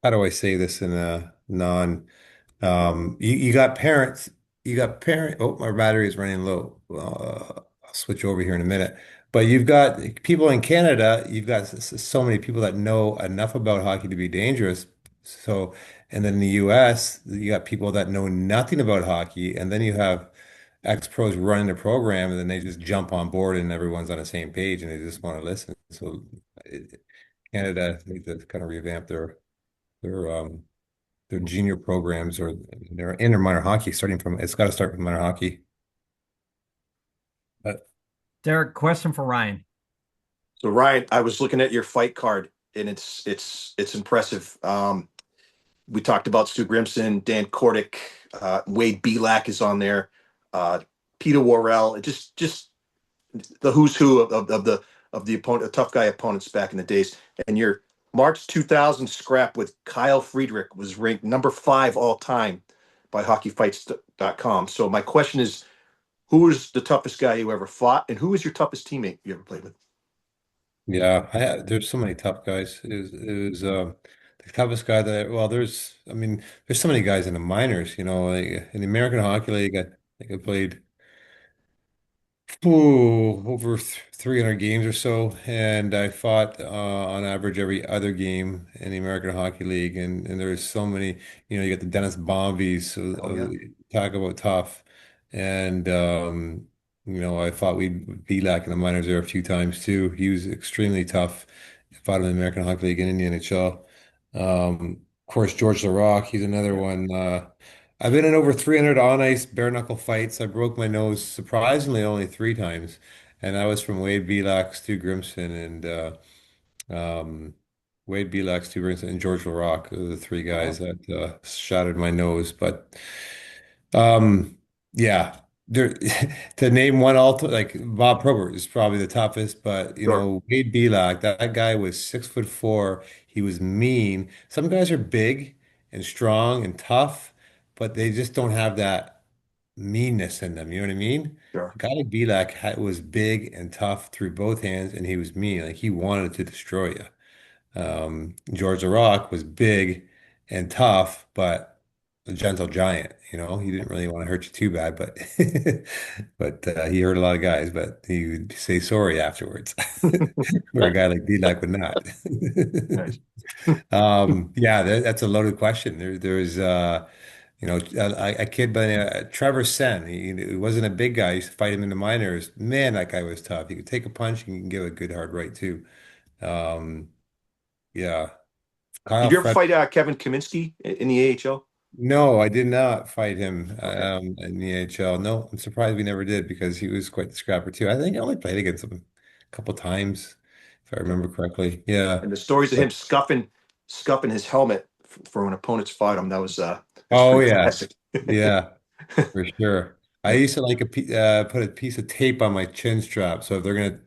how do I say this in a non you got parents, oh, my battery is running low. I'll switch over here in a minute. But you've got people in Canada, you've got so many people that know enough about hockey to be dangerous. So, and then in the US, you got people that know nothing about hockey, and then you have ex-pros running the program, and then they just jump on board and everyone's on the same page and they just want to listen. So Canada needs to kind of revamp their their junior programs or their inner minor hockey starting from it's got to start with minor hockey. But Derek, question for Ryan. So Ryan, I was looking at your fight card, and it's impressive. We talked about Stu Grimson, Dan Kordick, Wade Belak is on there, Peter Worrell. It just the who's who of the opponent, tough guy opponents back in the days. And your March 2000 scrap with Kyle Friedrich was ranked number 5 all time by hockeyfights.com. So my question is, who was the toughest guy you ever fought, and who was your toughest teammate you ever played with? yeah, there's so many tough guys. The toughest guy I mean, there's so many guys in the minors, like in the American Hockey League, I think I played over 300 games or so, and I fought on average every other game in the American Hockey League, and there's so many. You got the Dennis Bombies, so Oh yeah. talk about tough, and I fought we Belak in the minors there a few times too. He was extremely tough. I fought him in the American Hockey League and in the NHL. Of course, George LaRock, he's another Yeah. one. I've been in over 300 on ice bare knuckle fights. I broke my nose surprisingly only 3 times, and I was from Wade Belak, Stu Grimson, and Wade Belak, Stu Grimson, and George LaRock. Those are the 3 guys Wow. that shattered my nose. But um, yeah, there to name one ultimate like Bob Probert is probably the toughest, but Sure. Wade Belak, that guy was 6'4". He was mean. Some guys are big and strong and tough, but they just don't have that meanness in them. You know what I mean? Sure. A guy like Belak was big and tough through both hands, and he was mean. Like he wanted to destroy you. George the Rock was big and tough, but a gentle giant. He didn't really want to hurt you too bad, but he hurt a lot of guys. But he would say sorry afterwards, where a guy like Belak would not. Nice. Yeah, that's a loaded question. There's a kid by Trevor Sen. He wasn't a big guy. I used to fight him in the minors. Man, that guy was tough. He could take a punch and he can give a good hard right too. Um, yeah. Did Kyle you ever Fred. fight Kevin Kaminsky in the AHL? No, I did not fight him Okay. in the NHL. No, I'm surprised we never did because he was quite the scrapper too. I think I only played against him a couple times, if I remember correctly. Yeah. And the stories of But him scuffing his helmet for when opponents fought him, that's oh pretty yeah, classic. yeah, for sure. I Yeah. used to like put a piece of tape on my chin strap, so if they're gonna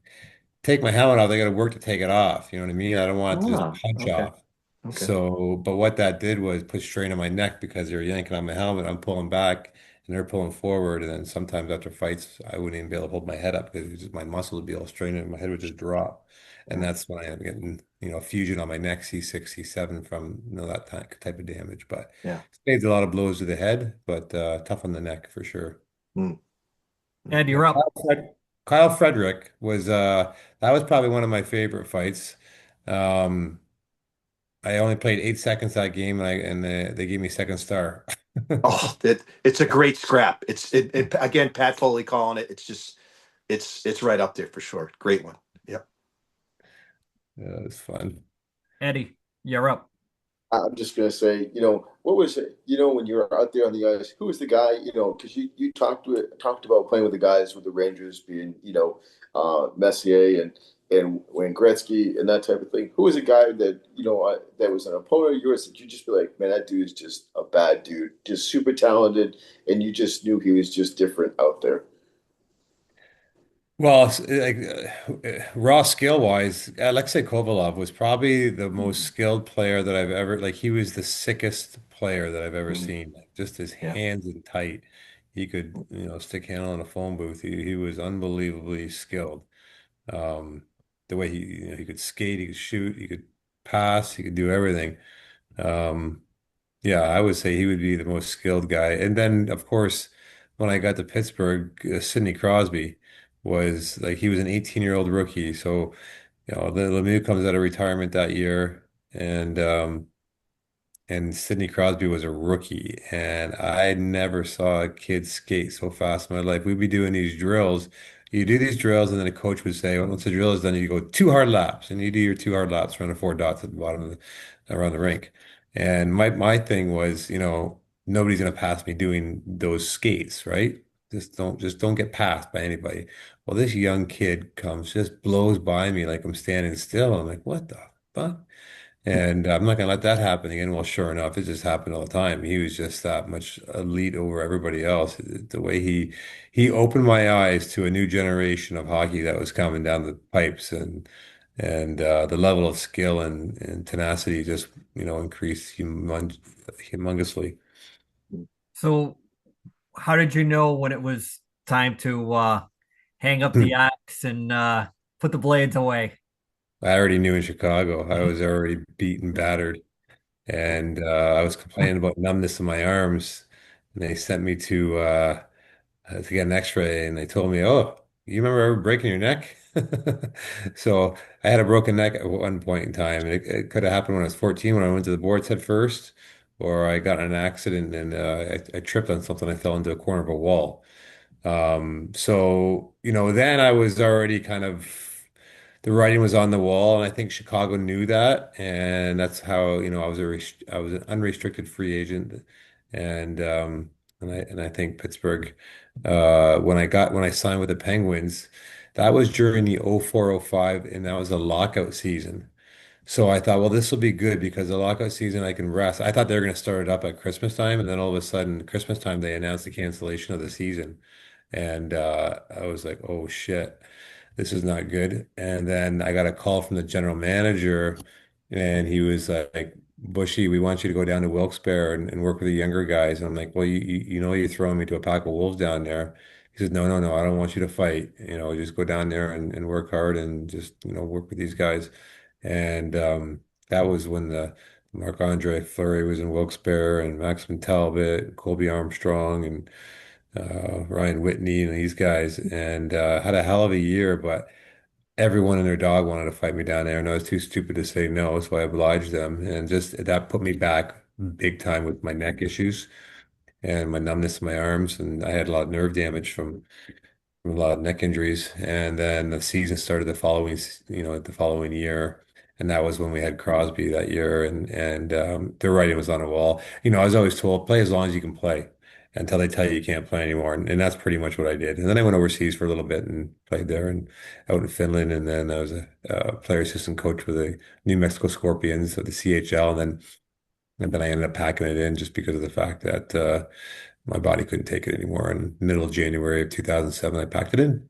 take my helmet off, they got to work to take it off. You know what I mean? I don't want it to just Ah, punch okay. off. Okay. So, but what that did was put strain on my neck because they're yanking on my helmet. I'm pulling back and they're pulling forward. And then sometimes after fights, I wouldn't even be able to hold my head up because my muscle would be all strained and my head would just drop. And Yeah. that's when I ended up getting, a fusion on my neck, C6, C7 from, that type of damage. But Yeah. saved a lot of blows to the head, but tough on the neck for sure. Mm. Ed, Yeah, you're up. Kyle Frederick was that was probably one of my favorite fights. Um, I only played 8 seconds that game, and they gave me second star. Oh, it's a great scrap. It again, Pat Foley calling it. It's just it's right up there for sure. Great one. Yep. Yeah, it was fun. Eddie, you're up. I'm just gonna say, what was it? When you were out there on the ice, who was the guy? Because you talked about playing with the guys with the Rangers being, Messier and Wayne Gretzky and that type of thing, who was a guy that, that was an opponent of yours that you just be like, man, that dude is just a bad dude, just super talented, and you just knew he was just different out there? Well, like raw skill wise, Alexei Kovalov was probably the most skilled player that I've ever like. He was the sickest player that I've ever Mhm. seen. Like, just his Yeah. hands and tight. He could, stick handle in a phone booth. He was unbelievably skilled. Um, the way he could skate, he could shoot, he could pass, he could do everything. Um, yeah, I would say he would be the most skilled guy. And then, of course, when I got to Pittsburgh, Sidney Crosby was like he was an 18-year-old rookie. So, the Lemieux comes out of retirement that year, and Sidney Crosby was a rookie, and I never saw a kid skate so fast in my life. We'd be doing these drills. You do these drills, and then a coach would say, once the drill is done, you go 2 hard laps, and you do your 2 hard laps around the 4 dots at the bottom of around the rink. And my thing was, nobody's gonna pass me doing those skates, right? Just don't get passed by anybody. Well, this young kid comes, just blows by me like I'm standing still. I'm like, what the fuck? And I'm not going to let that happen again. Well, sure enough, it just happened all the time. He was just that much elite over everybody else. The way he opened my eyes to a new generation of hockey that was coming down the pipes, and the level of skill and tenacity just increased humongously. So, how did you know when it was time to hang up the axe and put the blades away? I already knew in Chicago. I was already beaten, battered. And I was complaining about numbness in my arms, and they sent me to get an X-ray, and they told me, "Oh, you remember ever breaking your neck?" So I had a broken neck at one point in time. It could have happened when I was 14, when I went to the boards head first, or I got in an accident and I tripped on something. I fell into a corner of a wall. So then I was already kind of the writing was on the wall, and I think Chicago knew that, and that's how I was an unrestricted free agent, and I think Pittsburgh when I signed with the Penguins, that was during the 04-05, and that was a lockout season. So I thought, well, this will be good because the lockout season I can rest. I thought they were going to start it up at Christmas time, and then all of a sudden, Christmas time, they announced the cancellation of the season. And I was like, oh shit, this is not good. And then I got a call from the general manager, and he was like, Bushy, we want you to go down to Wilkes-Barre and work with the younger guys. And I'm like, well, you know, you're throwing me to a pack of wolves down there. He says, no, no, no, I don't want you to fight. Just go down there and work hard and just, work with these guys. And that was when the Marc-Andre Fleury was in Wilkes-Barre and Maxim Talbot, Colby Armstrong, and Ryan Whitney and these guys, and had a hell of a year. But everyone and their dog wanted to fight me down there, and I was too stupid to say no, so I obliged them, and just that put me back big time with my neck issues and my numbness in my arms, and I had a lot of nerve damage from a lot of neck injuries. And then the season started the following year. And that was when we had Crosby that year, and the writing was on the wall. I was always told, play as long as you can play until they tell you you can't play anymore. And that's pretty much what I did. And then I went overseas for a little bit and played there and out in Finland. And then I was a player assistant coach with the New Mexico Scorpions of the CHL. And then I ended up packing it in just because of the fact that my body couldn't take it anymore. In middle of January of 2007, I packed it in.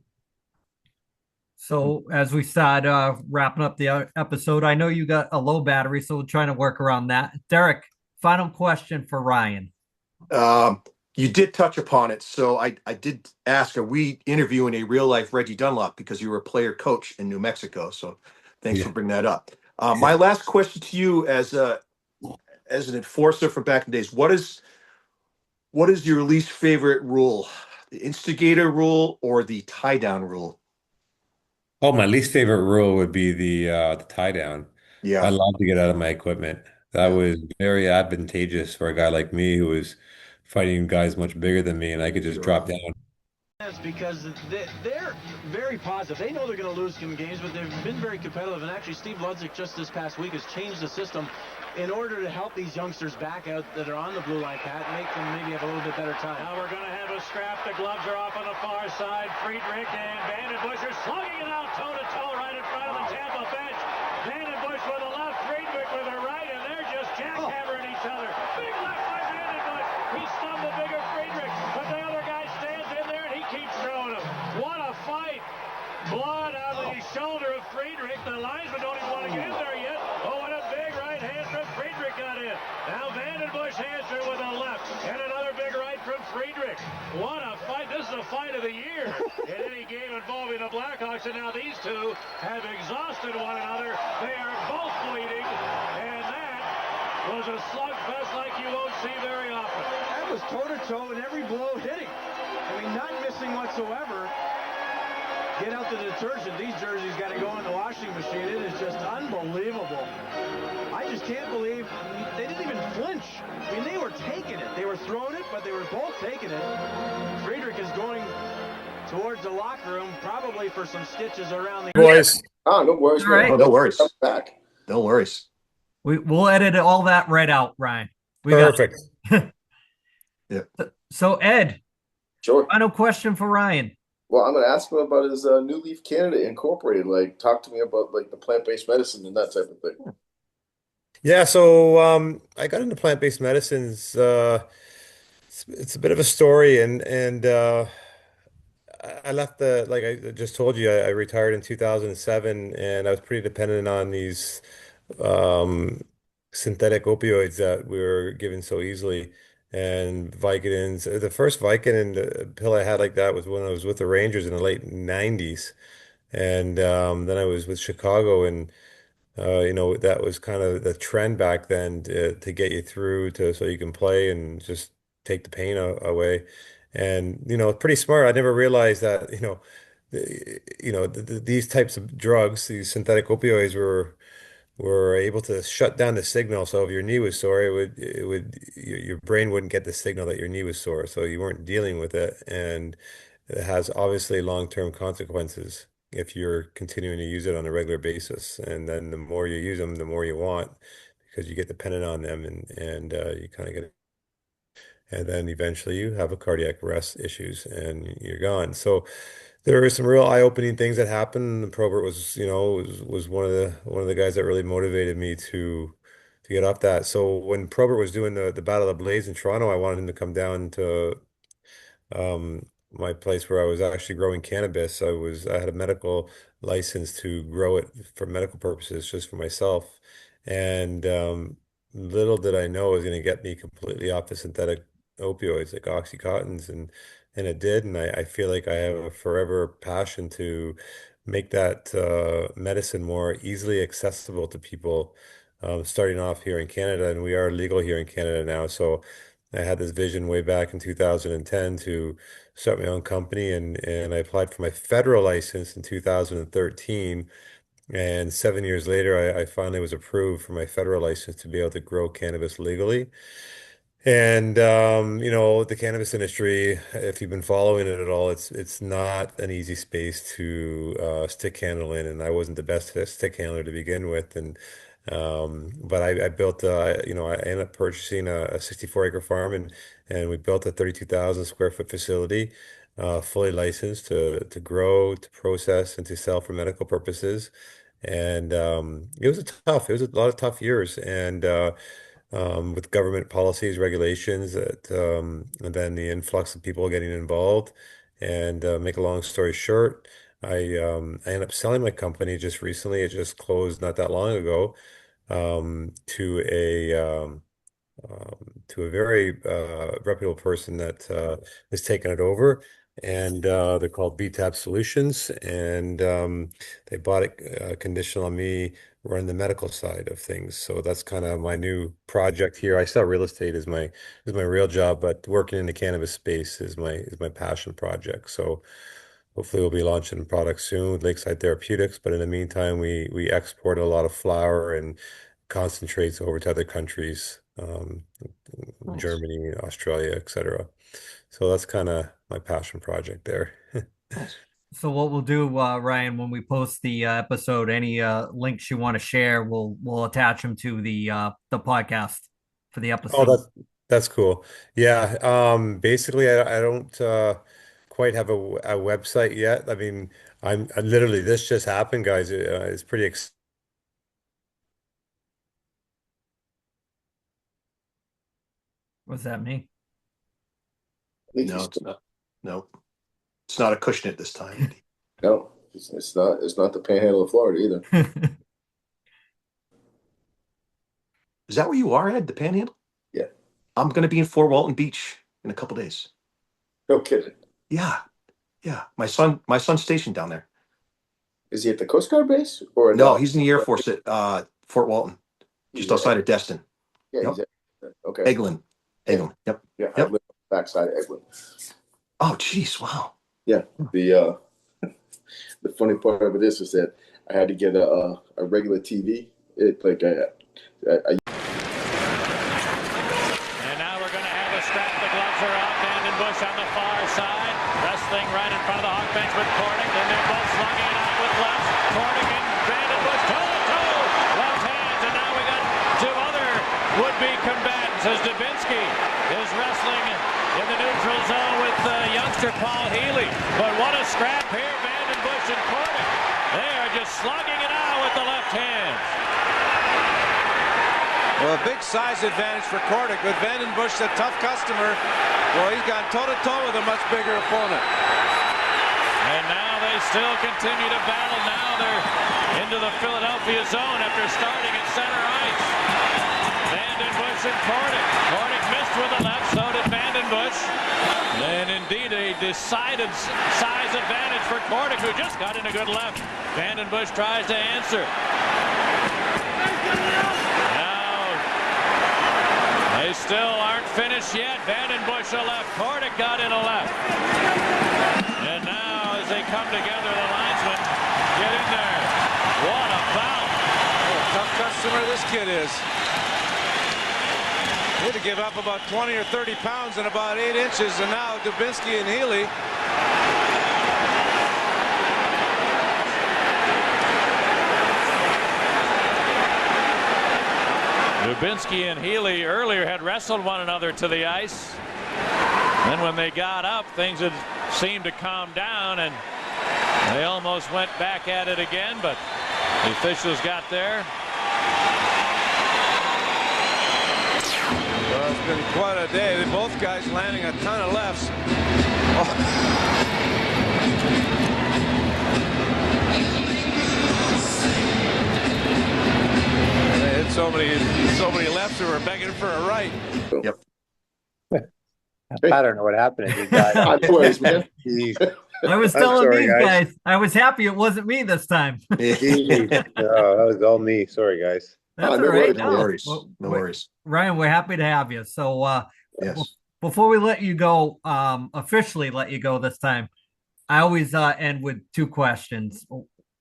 So, as we start wrapping up the episode, I know you got a low battery, so we're trying to work around that. Derek, final question for Ryan. You did touch upon it. So I did ask, are we interviewing a real life Reggie Dunlop because you were a player coach in New Mexico? So thanks for bringing that up. My last question to you as an enforcer from back in the days, what is your least favorite rule? The instigator rule or the tie down rule? Oh, my least favorite rule would be the tie down. I Yeah. love to get out of my equipment. That was very advantageous for a guy like me who was fighting guys much bigger than me, and I could just Sure. drop down. Because they're very positive. They know they're going to lose some games, but they've been very competitive. And actually, Steve Ludzik just this past week has changed the system in order to help these youngsters back out that are on the blue line, Pat, make them maybe have a little bit better time. Now we're going to have a scrap. The gloves are off on the far side. Friedrich and VandenBussche slugging it out toe-to-toe right in front of the Tampa bench. VandenBussche with the left, Friedrich with the right, and they're just jackhammering each other. Big left by VandenBussche. He stunned the bigger Friedrich, but the other guy stands in there and he keeps throwing him. What a fight. Blood out of the shoulder of Friedrich. The linesmen don't even want to get in there yet. Oh, what a big right hand from Friedrich got in. Now VandenBussche answered with a left. And another big right from Friedrich. What a fight. This is the fight of the year in any game involving the Blackhawks. And now these two have exhausted one another. They are both bleeding. And that was a slugfest like you won't see very often. That was toe-to-toe and every blow hitting. I mean, not missing whatsoever. Get out the detergent. These jerseys got to go in the washing machine. It is just unbelievable. I just can't believe they didn't even flinch. I mean, they were taking it. They were throwing it, but they were both taking it. Friedrich is going towards the locker room, probably for some stitches around the... Boys. Oh, no worries. All right. Man. No worries. Come back. No worries. We'll edit all that right out, Ryan. We got it. Perfect. Yeah. So Ed, Sure. final question for Ryan. Well, I'm going to ask him about his New Leaf Canada Incorporated. Like, talk to me about like the plant-based medicine and that type of thing. Yeah, so I got into plant-based medicines. It's a bit of a story, and I left like I just told you, I retired in 2007, and I was pretty dependent on these um, synthetic opioids that we were given so easily, and Vicodins. The first Vicodin pill I had like that was when I was with the Rangers in the late 90s, and then I was with Chicago, and that was kind of the trend back then to get you through to so you can play and just take the pain away. And pretty smart. I never realized that these types of drugs, these synthetic opioids, were able to shut down the signal. So if your knee was sore, your brain wouldn't get the signal that your knee was sore. So you weren't dealing with it, and it has obviously long-term consequences if you're continuing to use it on a regular basis. And then the more you use them, the more you want because you get dependent on them, and you kind of get, and then eventually you have a cardiac arrest issues and you're gone. So there were some real eye-opening things that happened. Probert was one of the guys that really motivated me to get off that. So when Probert was doing the Battle of the Blades in Toronto, I wanted him to come down to my place where I was actually growing cannabis. I had a medical license to grow it for medical purposes, just for myself. And little did I know it was going to get me completely off the synthetic opioids like Oxycontins, and it did. And I feel like I have a forever passion to make that medicine more easily accessible to people, starting off here in Canada. And we are legal here in Canada now. So I had this vision way back in 2010 to start my own company, and I applied for my federal license in 2013. And 7 years later, I finally was approved for my federal license to be able to grow cannabis legally. And the cannabis industry, if you've been following it at all, it's not an easy space to stick handle in, and I wasn't the best stick handler to begin with, and but I built I ended up purchasing a 64-acre farm, and we built a 32,000 square foot facility, fully licensed to grow, to process, and to sell for medical purposes. And it was a lot of tough years, and with government policies, regulations, and then the influx of people getting involved. And make a long story short, I ended up selling my company just recently. It just closed not that long ago, to a very reputable person that has taken it over. And they're called BTAP Solutions, and they bought it conditional on me running the medical side of things. So that's kind of my new project here. I sell real estate is my real job, but working in the cannabis space is my passion project. So hopefully we'll be launching products soon with Lakeside Therapeutics. But in the meantime, we export a lot of flower and concentrates over to other countries, Nice. Germany, Australia, etc. So that's kind of my passion project there. So what we'll do, Ryan, when we post the episode, any links you want to share, we'll attach them to the podcast for the Oh, episode. that's cool. Yeah. Basically, I don't quite have a website yet. I mean, I literally this just happened, guys. It's pretty ex Was that me? No, it's not. No, it's not a cushion this time, Andy. No, it's not. It's not the Panhandle of Florida either. Is that where you are, Ed? The Panhandle? Yeah. I'm going to be in Fort Walton Beach in a couple days. No kidding. Yeah, yeah. My son's stationed down there. Is he at the Coast Guard base or No, he's in the Air Force at Fort Walton, just outside of Destin. Yeah, Yep. he's at, okay. Eglin. Yep. Yeah, Yep. I live on the backside of Eglin. Oh, geez, wow. Yeah. The funny part of it is that I had to get a regular TV. And now we're going to have a scrap. The gloves are off. VandenBussche on the far side. Wrestling right in front of the Hawk bench with Kordic. Then they're both slugging it out with left. Kordic and VandenBussche toe-to-toe. Left hands. And now we got two other would-be combatants as Dubinsky is wrestling in the neutral zone with youngster Paul Healy. But what a scrap here. VandenBussche and Kordic. They are just slugging it out with the left hands. Well, a big size advantage for Kordic, but VandenBussche, a tough customer. Well, he's gone toe-to-toe with a much bigger opponent. And now they still continue to battle. Now they're into the Philadelphia zone after starting at center ice. VandenBussche and Kordic. Kordic missed with the left, so did VandenBussche. And indeed a decided size advantage for Kordic, who just got in a good left. VandenBussche tries to answer. They still aren't finished yet. VandenBussche a left. Kordic got in a left. And now as they come together, the linesmen get in there. What a bout. What a tough customer this kid is. He had to give up about 20 or 30 pounds in about 8 inches, and now Dubinsky and Healy. Dubinsky and Healy earlier had wrestled one another to the ice. Then when they got up, things had seemed to calm down, and they almost went back at it again, but the officials got there. Well, it's been quite a day. Both guys landing a ton of lefts. Oh. So many lefts who were begging for a right. Yep. I don't know what happened to these guys. Man. I was telling these guys, I was happy it wasn't me this time. No, that was all me. Sorry, guys. That's all right. No worries. No worries. Ryan, we're happy to have you. So Yes. before we let you go, officially let you go this time, I always end with two questions.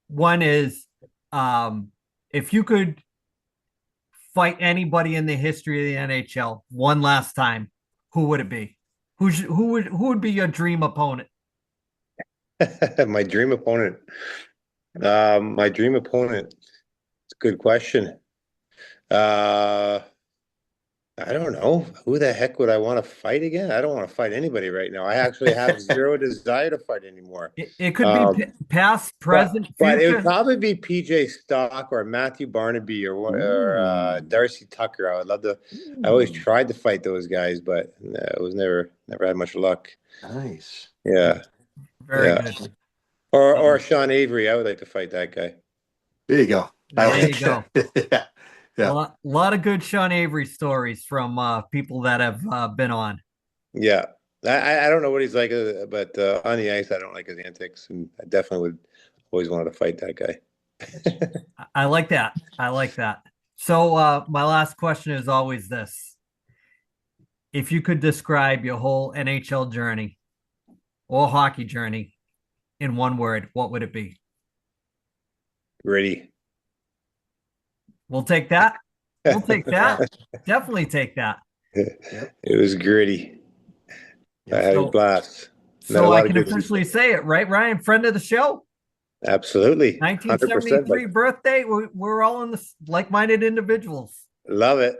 One is, if you could fight anybody in the history of the NHL one last time, who would it be? Who would be your dream opponent? My dream opponent. My dream opponent. It's a good question. I don't know. Who the heck would I want to fight again? I don't want to fight anybody right now. I actually have zero desire to fight anymore. It could be past, present, but it future. would probably be PJ Stock or Matthew Barnaby or Darcy Tucker. I would love to. I always tried to fight those guys, but it was never had much luck. Nice. Yeah. Very good. Or Sean Avery. I would like to fight that guy. There you go. There you go. Yeah. Yeah. A lot of good Sean Avery stories from people that have been on. Yeah. I don't know what he's like, but on the ice, I don't like his antics, and I definitely would always wanted to fight that guy. I like that. I like that. So my last question is always this. If you could describe your whole NHL journey or hockey journey in one word, what would it be? Gritty. We'll take that. We'll take that. Definitely take that. It was gritty. I had a blast. So I can officially say it, right, Ryan? Friend of the show? Absolutely. 1973 birthday. We're all in the like-minded individuals. Love it.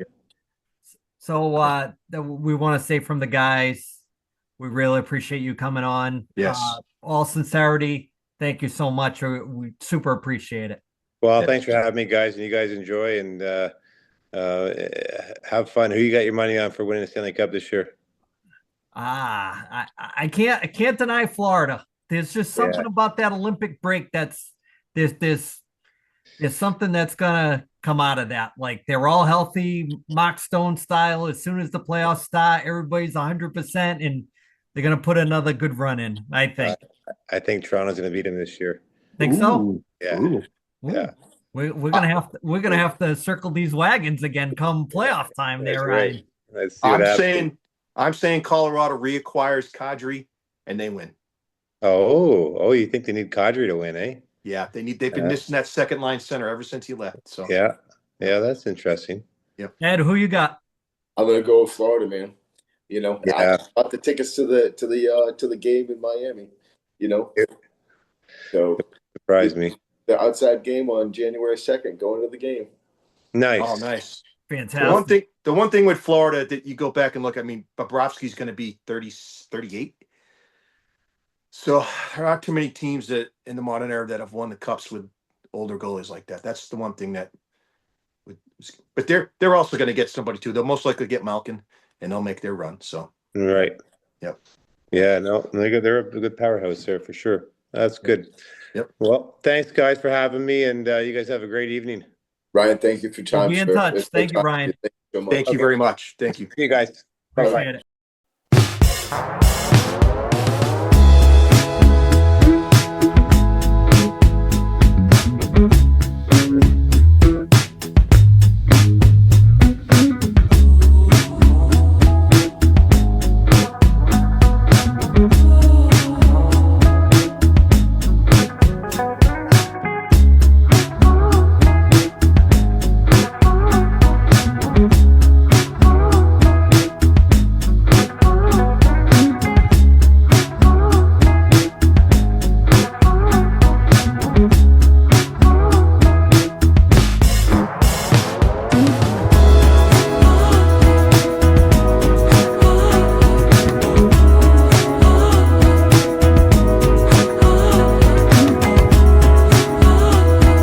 So we want to say from the guys, we really appreciate you coming on. Yes. All sincerity, thank you so much. We super appreciate it. Well, thanks for having me, guys, and you guys enjoy and have fun. Who you got your money on for winning the Stanley Cup this year? I can't deny Florida. There's just something about that Olympic break there's something that's gonna come out of that. Like they're all healthy, Mark Stone style. As soon as the playoffs start, everybody's 100%, and they're gonna put another good run in. I think. I think Toronto's gonna beat him this year. Think so? Yeah. Ooh. Yeah. We're gonna have to circle these wagons again come playoff time. There, right. Let's see I'm saying Colorado reacquires Kadri and they win. Oh, you think they need Kadri to win, eh? Yeah, they've been missing that second line center ever since he left. So yeah, that's interesting. Yep. Ed, who you got? I'm gonna go with Florida, man. You know, yeah. I got the tickets to the game in Miami. You know, so surprised me. The outside game on January 2nd. Going to the game. Nice. Oh, nice. Fantastic. The one thing with Florida that you go back and look, I mean, Bobrovsky's going to be 38. So there aren't too many teams that in the modern era that have won the cups with older goalies like that. That's the one thing that but they're also going to get somebody too. They'll most likely get Malkin and they'll make their run. So right. Yep. Yeah, no, they're a good powerhouse there for sure. That's good. Yep. Well, thanks guys for having me, and you guys have a great evening. Ryan, thank you for your time. We'll be in touch. Thank you, Ryan. Thank you so much. Thank you very much. Thank you. See you guys. Appreciate it.